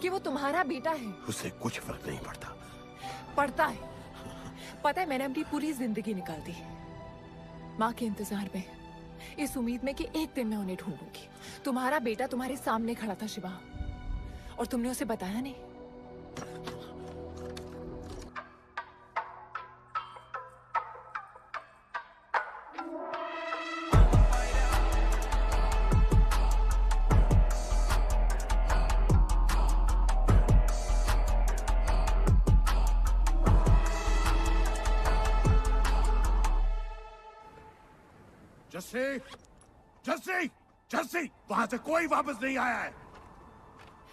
O: कि वो तुम्हारा बेटा है।
R: उसे कुछ फर्क नहीं पड़ता।
O: पड़ता है। पता है, मैंने अपनी पूरी जिंदगी निकाल दी माँ के इंतजार में, इस उम्मीद में कि एक दिन मैं उन्हें ढूंढूंगी। तुम्हारा बेटा तुम्हारे सामने खड़ा था शिवा, और तुमने उसे बताया नहीं।
R: जस्सी, जस्सी, जस्सी, वहां से कोई वापस नहीं आया है।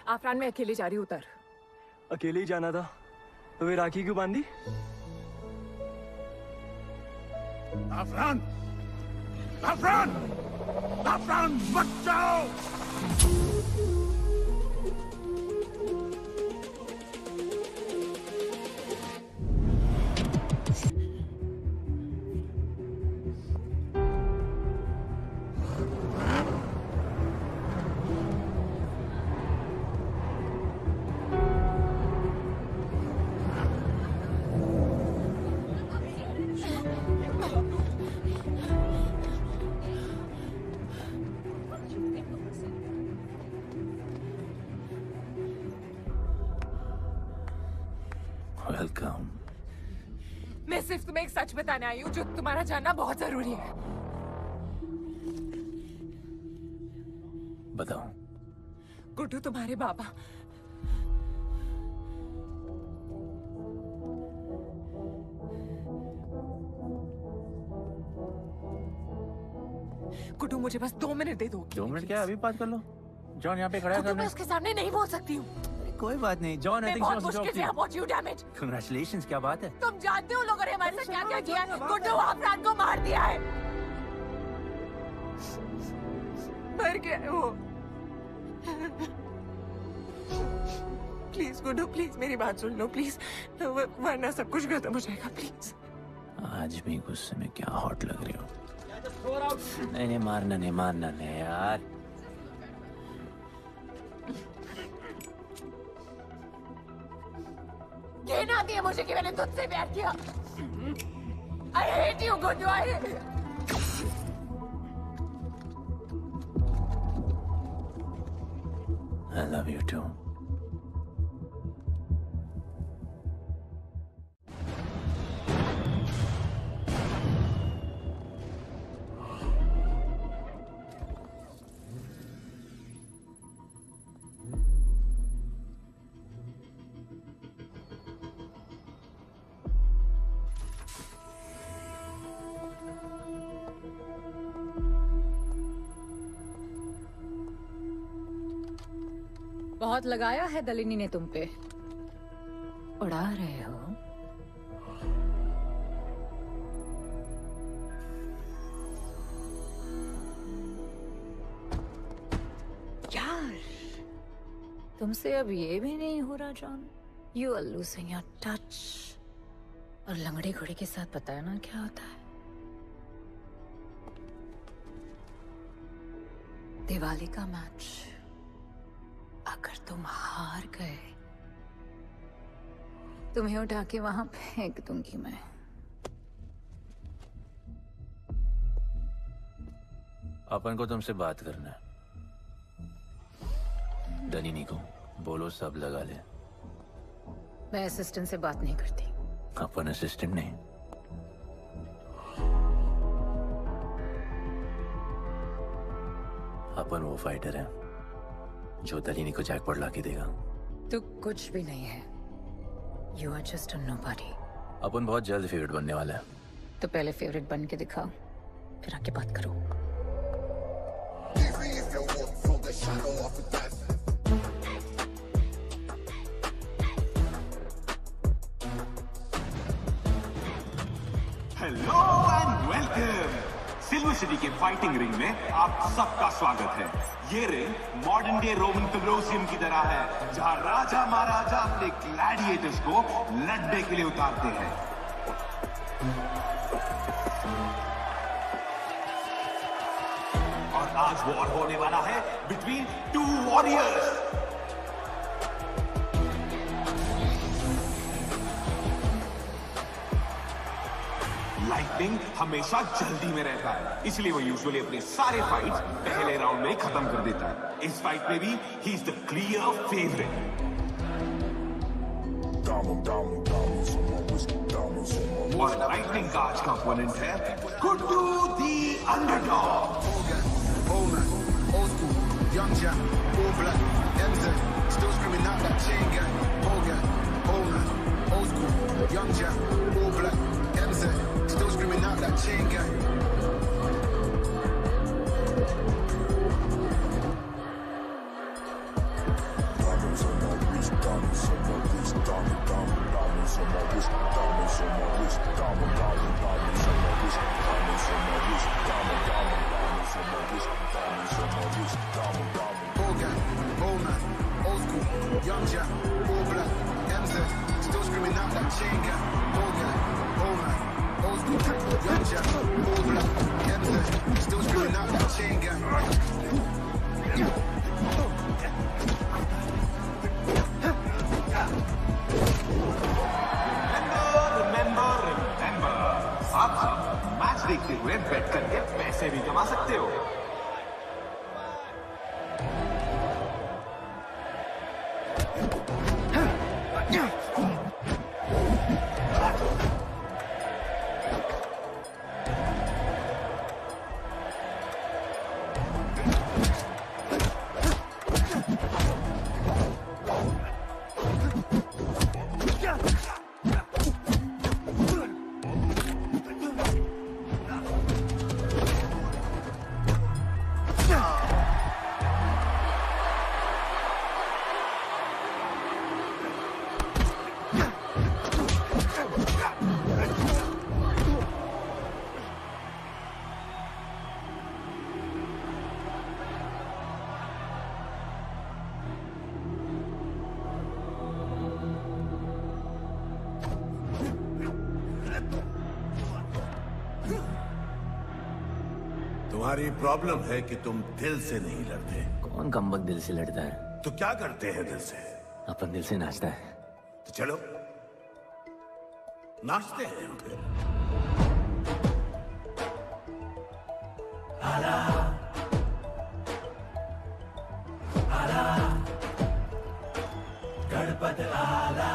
O: आफरान, मैं अकेले जा रही हूँ। उतर।
E: अकेले ही जाना था तो वे राखी क्यों बांधी?
R: आफरान, आफरान, आफरान, मत जाओ।
G: वेलकम।
O: मैं सिर्फ तुम्हें एक सच बताने आई हूँ जो तुम्हारा जानना बहुत जरूरी है।
G: बताओ।
O: गुड्डू तुम्हारे बाबा। गुड्डू, मुझे बस 2 मिनट दे दो।
G: 2 मिनट क्या, अभी बात कर लो। जॉन यहाँ पे खड़ा है।
O: गुड्डू, मैं उसके सामने नहीं बोल सकती हूँ।
G: कोई बात नहीं जॉन,
O: मैं बहुत मुश्किल say about you, damn it.
G: Congratulations, क्या बात है?
O: तुम जानते हो लोगों ने हमारे साथ क्या क्या किया है? गुड्डू आफरान को मार दिया है। मर गया है वो। प्लीज गुड्डू, प्लीज मेरी बात सुन लो प्लीज, वरना सब कुछ खत्म हो जाएगा। प्लीज।
G: आज भी गुस्से में क्या हॉट लग रही हो। नहीं, मारना नहीं यार।
O: कहन आती है मुझे कि मैंने तुझसे प्यार किया। I hate you, Guddu.
G: I love you too.
V: बहुत लगाया है दलिनी ने तुम पे। उड़ा रहे हो। यार, तुमसे अब ये भी नहीं हो रहा John. You are losing your touch. और लंगड़े घोड़े के साथ पता है ना क्या होता है? दिवाली का मैच अगर तुम हार गए, तुम्हें उठा के वहां फेंक दूंगी मैं।
G: अपन को तुमसे बात करना है। दलिनी को बोलो सब लगा ले।
V: मैं असिस्टेंट से बात नहीं करती।
G: अपन असिस्टेंट नहीं, अपन वो फाइटर है जो दलिनी को जैकपॉट लाके देगा।
V: तू कुछ भी नहीं है। You are just a nobody.
G: अपन बहुत जल्द फेवरेट बनने वाला है।
V: तो पहले फेवरेट बन के दिखाओ, फिर आके बात करो।
M: Hello and welcome. Silver city के फाइटिंग रिंग में आप सबका स्वागत है। ये ring modern day Roman Colosseum की तरह है, जहां राजा महाराजा अपने ग्लैडिएटर्स को लड़ने के लिए उतारते हैं। और आज वॉर होने वाला है बिटवीन टू वॉरियर्स। लाइटनिंग हमेशा जल्दी में रहता है, इसलिए वो यूजुअली अपने सारे फाइट्स पहले राउंड में ही खत्म कर देता है। इस फाइट में भी he is the clear favourite. और लाइटनिंग का आज का ओपोनेंट है गुड्डू दी underdog.
F: Young Jack, all black, MZ, still screaming out that chain gang. Hogan, Onan, old school. Young Jack, all black, MZ, still screaming out that chain gang. Diamonds on my wrist, diamonds on my wrist, diamonds on my wrist, diamonds on my wrist, diamonds on my wrist, diamonds on my wrist, diamonds on my wrist, diamonds on my wrist, diamond. Hogan, Onan, old school. Young Jack, all black, MZ, still screaming out that chain gang. Hogan, Onan, old school. Young Jack, all black, MZ, still screaming out that chain gang.
M: Remember, आप match देखते हुए बेट करके पैसे भी कमा सकते हो।
R: तुम्हारी प्रॉब्लम है कि तुम दिल से नहीं लड़ते।
G: कौन कमबख्त दिल से लड़ता है?
R: तो क्या करते हैं दिल से?
G: अपन दिल से नाचता है।
R: तो चलो नाचते हैं हम फिर।
J: गणपत आला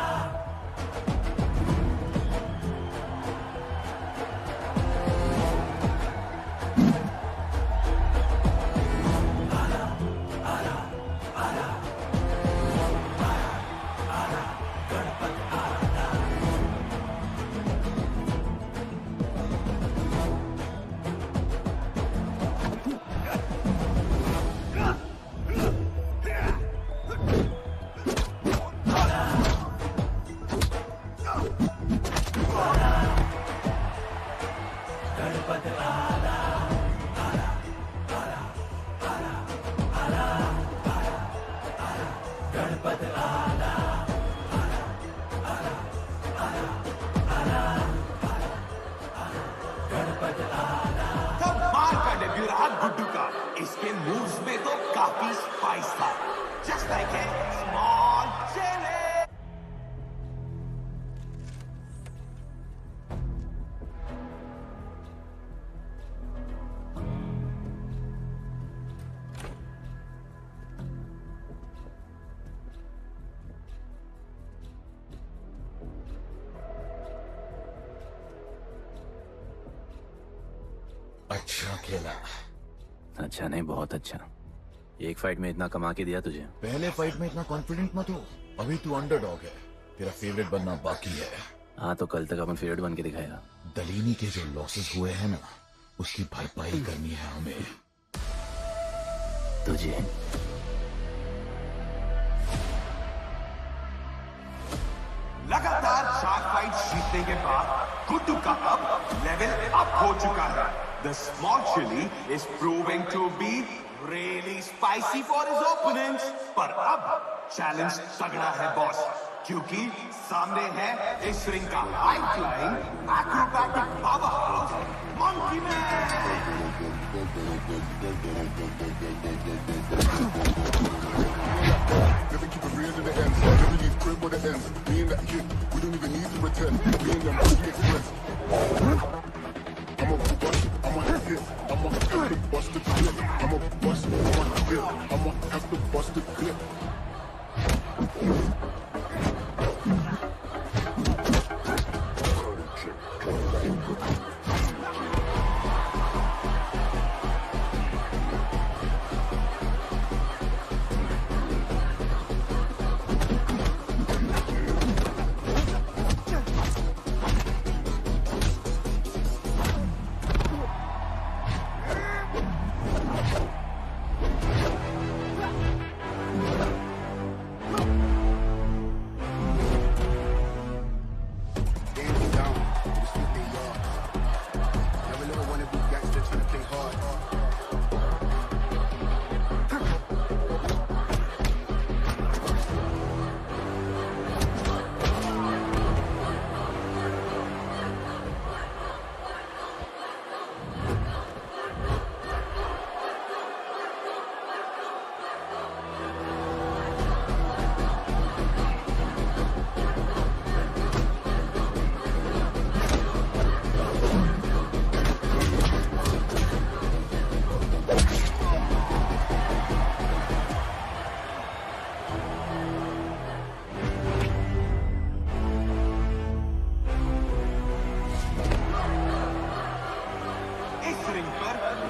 M: गुड्डू का इसके मूव्स में तो काफी स्पाइस था। Just like a small chilli.
K: अच्छा खेला।
G: अच्छा नहीं, बहुत अच्छा। एक फाइट में इतना कमा के दिया तुझे।
K: पहले फाइट में इतना कॉन्फिडेंट मत हो, अभी तू अंडरडॉग है, तेरा फेवरेट बनना बाकी है।
G: हाँ तो कल तक अपन फेवरेट बन के दिखाएगा।
K: दलीनी के जो लॉसेस हुए हैं ना, उसकी भरपाई करनी है हमें।
Q: तुझे
M: लगातार 4 फाइट जीतने के बाद गुड्डू का अब लेवल अप हो चुका है। The small chili is proving to be really spicy for his opponents. पर अब चैलेंज तगड़ा है बॉस, क्योंकि सामने है इस रिंग का high flying acrobatic powerhouse monkey man.
A: Never keep it real to the end. Never leave crib where the ends. Me and that kid, we don't even need to pretend. Me and them, we express. I'm a bust, I'm a hit. I'm a have to bust the clip. I'm a bust, I'm a hit. I'm a have to bust the clip.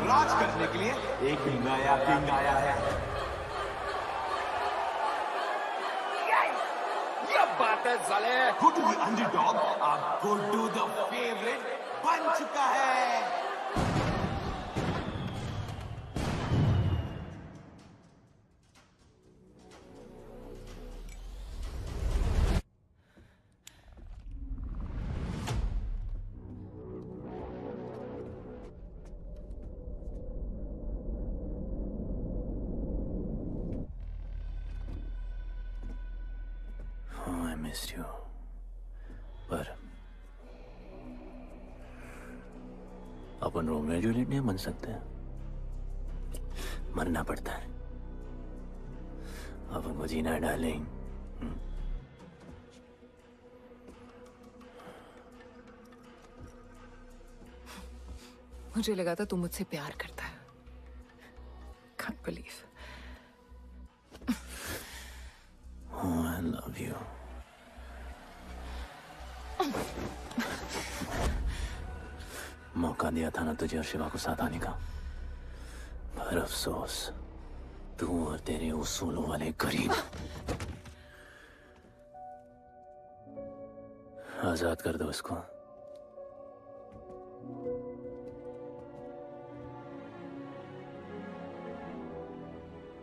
M: राज करने के लिए एक नया king आया है। ये बात है साले। गुड्डू द अंडरडॉग अब गुड्डू द फेवरेट बन चुका है।
Q: missed you. पर अपन रोमियो और जूलियट नहीं बन सकते, मरना पड़ता है। अपन को जीना है डार्लिंग।
O: मुझे लगा था तू मुझसे प्यार करता है। Can't believe.
Q: Oh, I love you. मौका दिया था ना तुझे और शिवा को साथ आने का, पर अफसोस तू और तेरे उसूलों वाले गरीब। आजाद कर दो इसको।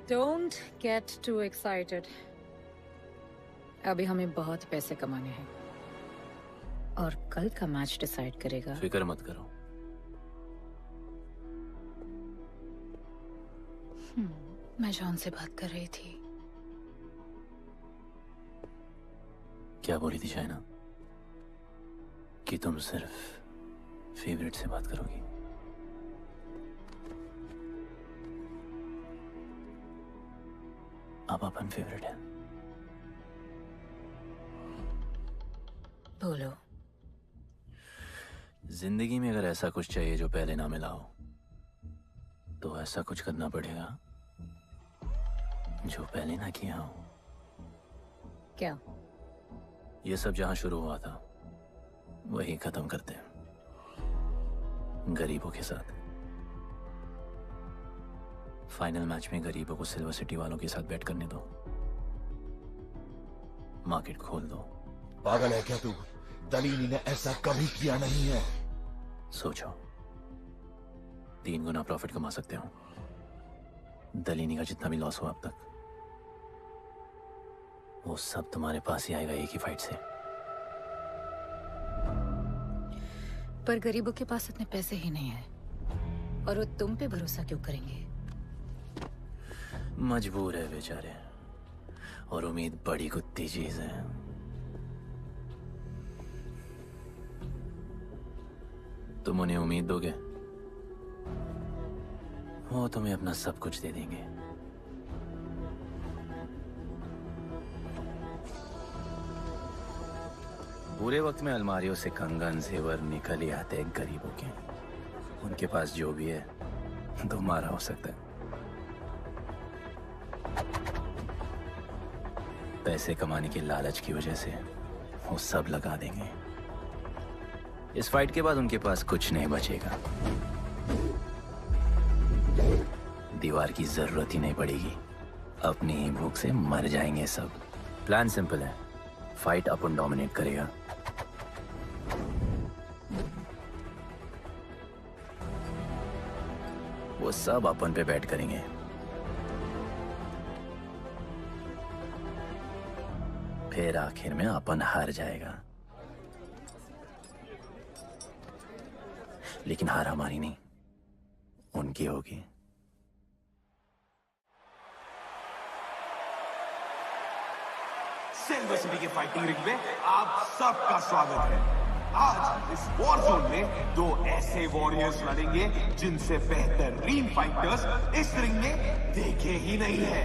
V: Don't get too excited. अभी हमें बहुत पैसे कमाने हैं और कल का मैच डिसाइड करेगा।
Q: फिक्र मत करो।
V: मैं जॉन से बात कर रही थी।
Q: क्या बोली थी शाइना? कि तुम सिर्फ फेवरेट से बात करोगी। अब अपन फेवरेट है।
V: बोलो।
Q: जिंदगी में अगर ऐसा कुछ चाहिए जो पहले ना मिला हो, तो ऐसा कुछ करना पड़ेगा जो पहले ना किया हो।
V: क्या?
Q: ये सब जहां शुरू हुआ था वही खत्म करते हैं, गरीबों के साथ। फाइनल मैच में गरीबों को सिल्वर सिटी वालों के साथ बैट करने दो, मार्केट खोल दो।
K: पागल है क्या तू? दलीली ने ऐसा कभी किया नहीं है।
Q: सोचो, 3 गुना प्रॉफिट कमा सकते हो। दलीनी का जितना भी लॉस हुआ अब तक, वो सब तुम्हारे पास ही आएगा एक ही फाइट से।
V: पर गरीबों के पास इतने पैसे ही नहीं है, और वो तुम पे भरोसा क्यों करेंगे?
Q: मजबूर है बेचारे, और उम्मीद बड़ी कुत्ती चीज है। तुम उन्हें उम्मीद दोगे, वो तुम्हें अपना सब कुछ दे देंगे। बुरे वक्त में अलमारियों से कंगन जेवर निकल ही आते हैं गरीबों के। उनके पास जो भी है तुम्हारा हो सकता है। पैसे कमाने के लालच की वजह से वो सब लगा देंगे। इस फाइट के बाद उनके पास कुछ नहीं बचेगा। दीवार की जरूरत ही नहीं पड़ेगी, अपनी ही भूख से मर जाएंगे सब। प्लान सिंपल है, फाइट अपन डोमिनेट करेगा। वो सब अपन पे बैट करेंगे। फिर आखिर में अपन हार जाएगा, लेकिन हार हमारी नहीं, उनकी होगी।
M: सिल्वर सिटी के फाइटिंग रिंग में आप सबका स्वागत है। आज इस वॉर जोन में 2 ऐसे वॉरियर्स लड़ेंगे जिनसे बेहतरीन फाइटर्स इस रिंग में देखे ही नहीं है।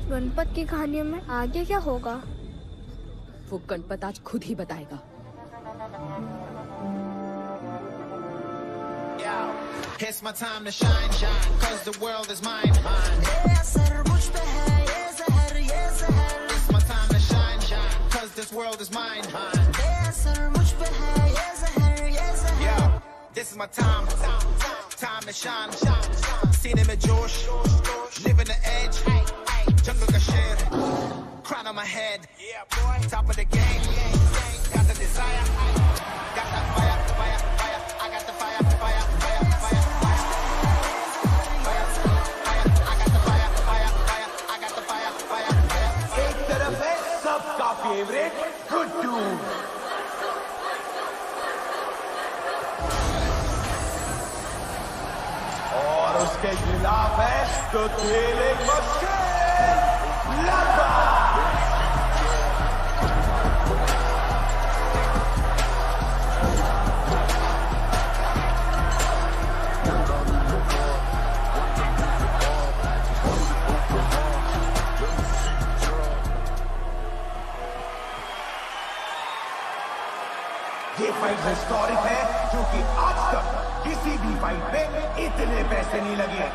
D: गणपत की कहानियों में आगे क्या होगा?
B: वो गणपत आज खुद ही बताएगा।
F: It's my time to shine, shine, cause the world is mine, mine. It's my time to shine, shine, cause this world is mine, mine. Yeah, this is my time, time to shine, सीने में जोश, living the edge, jungle का शेर, crown on my head, top of the game, got the desire, got that fire, fire, fire, I got the fire, fire, fire, fire, fire, I got the fire, fire, fire, I got the fire, fire, fire.
M: एक तरफ है सबका favourite Guddu, और उसके खिलाफ है तो खेले लगा। ये फाइट हिस्टोरिक है क्योंकि आज तक किसी भी फाइट में इतने पैसे नहीं लगे।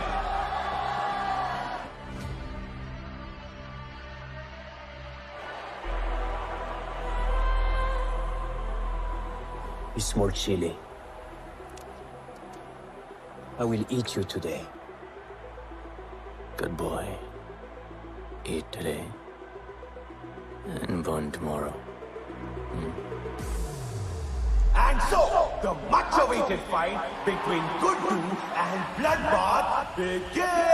L: Small chili. I will eat you today.
Q: Good boy. Eat today and burn tomorrow.
M: And so, the much-awaited fight between Guddu and Bloodbath begins!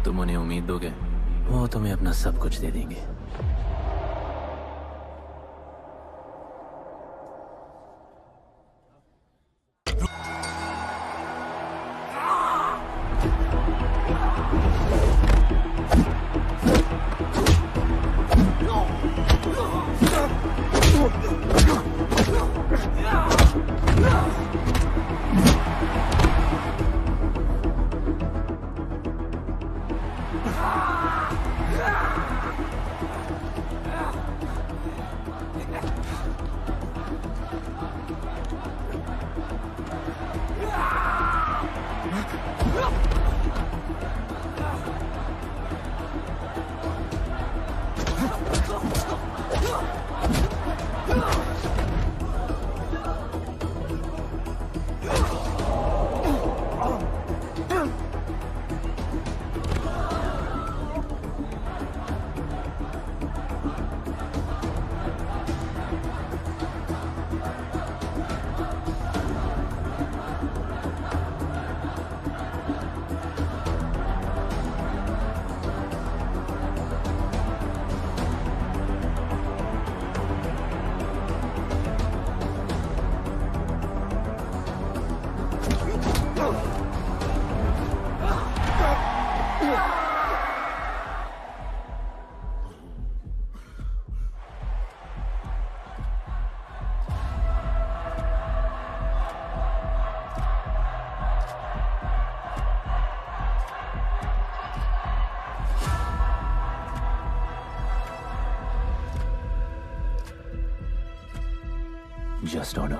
G: तुम उन्हें उम्मीद दोगे, वो तुम्हें अपना सब कुछ दे देंगे। Just honor.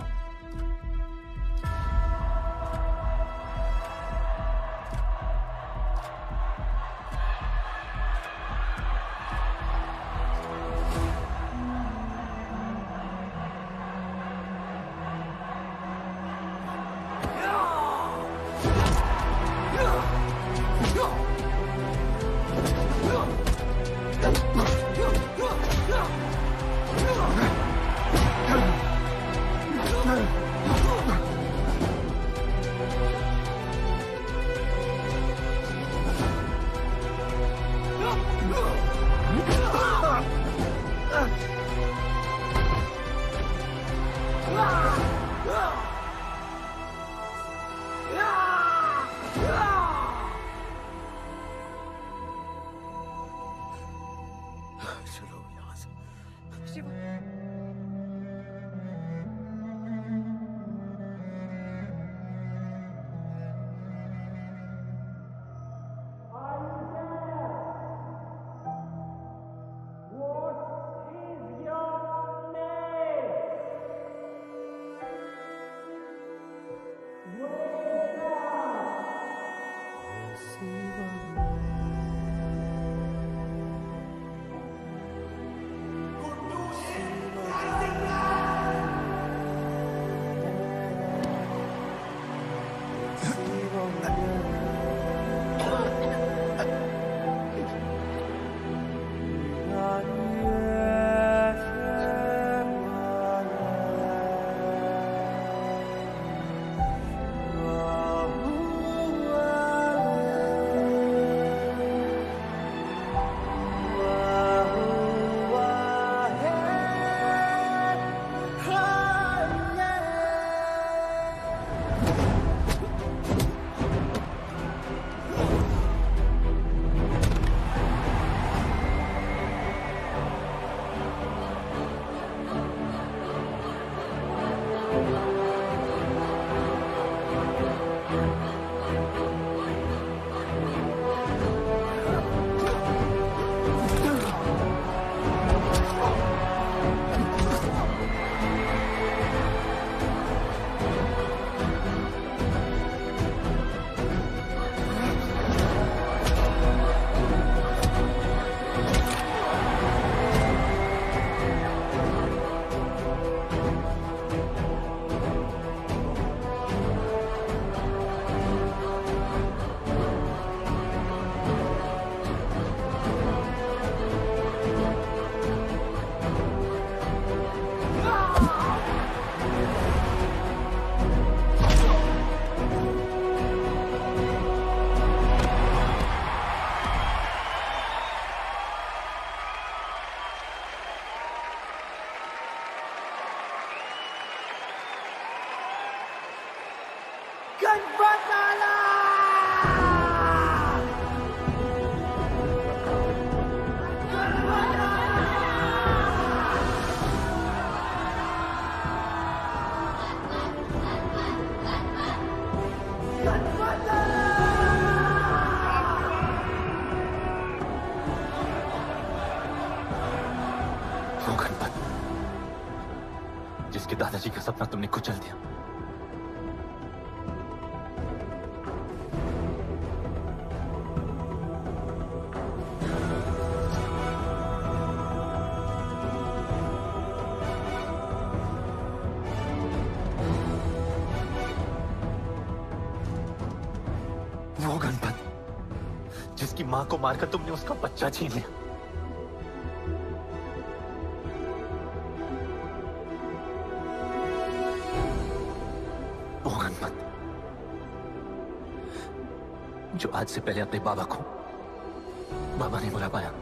J: What is
Q: दादाजी का सपना तुमने कुचल दिया। वो गणपत जिसकी मां को मारकर तुमने उसका बच्चा छीन लिया। वो गणपत जो आज से पहले अपने बाबा को बाबा नहीं बुला पाया।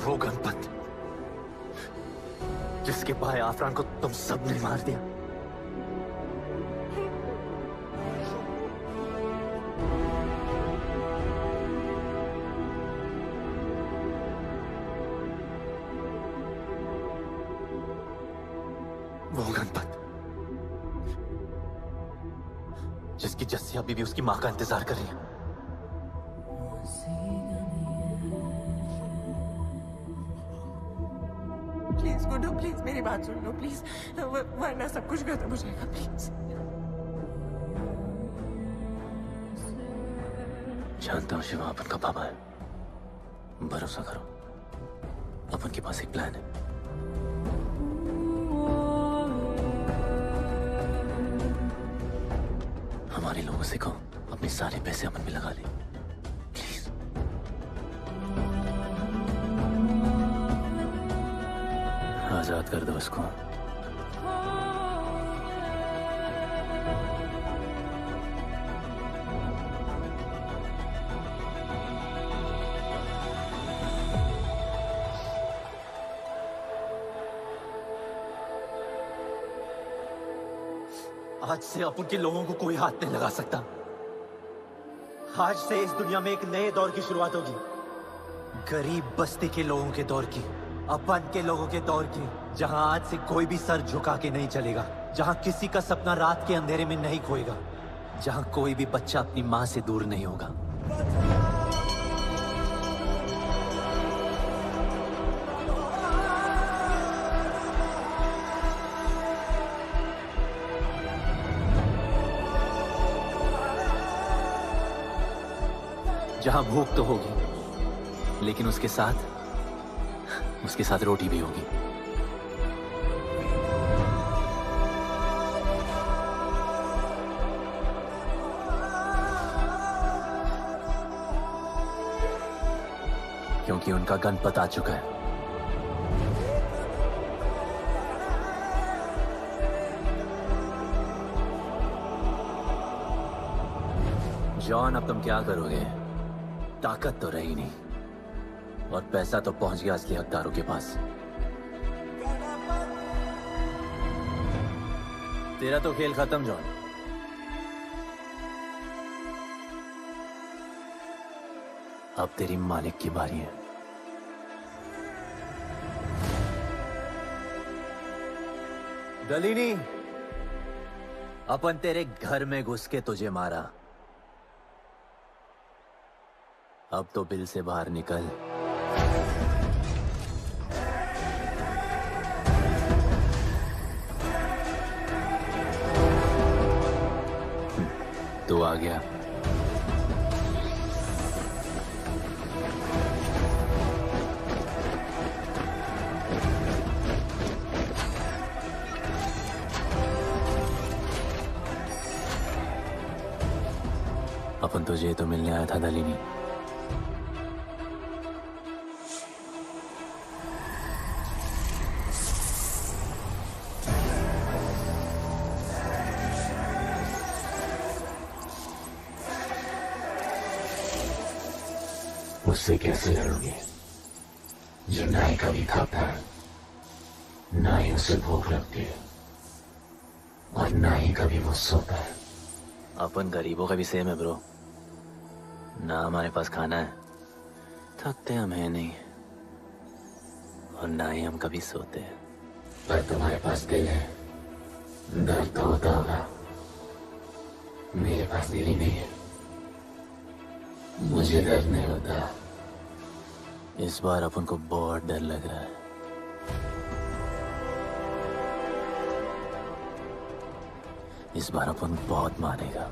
Q: वो गणपत जिसके भाई आफरान को तुम सबने मार दिया। वो गणपत जिसकी जस्सिया बीबी उसकी मां का इंतजार कर रही है।
O: प्लीज गुड्डू, प्लीज मेरी बात सुन लो प्लीज, वरना सब कुछ खत्म हो जाएगा प्लीज।
Q: जानता हूं शिवा अपन का पापा है, भरोसा करो, अपन के पास एक प्लान है। हमारे लोगों से कहो अपने सारे पैसे अपन में लगा ले प्लीज। आजाद कर दो उसको। आज से अपन के लोगों को कोई हाथ नहीं लगा सकता। आज से इस दुनिया में एक नए दौर की शुरुआत होगी, गरीब बस्ती के लोगों के दौर की, अपन के लोगों के दौर की, जहां आज से कोई भी सर झुका के नहीं चलेगा, जहां किसी का सपना रात के अंधेरे में नहीं खोएगा, जहां कोई भी बच्चा अपनी मां से दूर नहीं होगा। जहां भूख तो होगी, लेकिन उसके साथ रोटी भी होगी। क्योंकि उनका गणपत आ चुका है। जॉन, अब तुम क्या करोगे? ताकत तो रही नहीं और पैसा तो पहुंच गया असली हकदारों के पास। तेरा तो खेल खत्म जॉन। अब तेरी मालिक की बारी है। गलीनी, अपन तेरे घर में घुस के तुझे मारा, अब तो बिल से बाहर निकल। तू आ गया। अपन तुझे तो मिलने आया था दलीनी।
I: उससे कैसे लड़ोगे जो ना ही कभी खाता है, ना ही उसे भूख लगती है, और ना ही कभी वो सोता है।
Q: अपन गरीबों का भी सेम है ब्रो। ना हमारे पास खाना है, थकते हम है नहीं, और ना ही हम कभी सोते हैं।
I: पर तुम्हारे पास दिल है, दर्द तो होता होगा। मेरे पास दिल ही नहीं है, मुझे दर्द नहीं होता।
Q: इस बार अपन को बहुत डर लग रहा है। इस बार अपन बहुत मारेगा।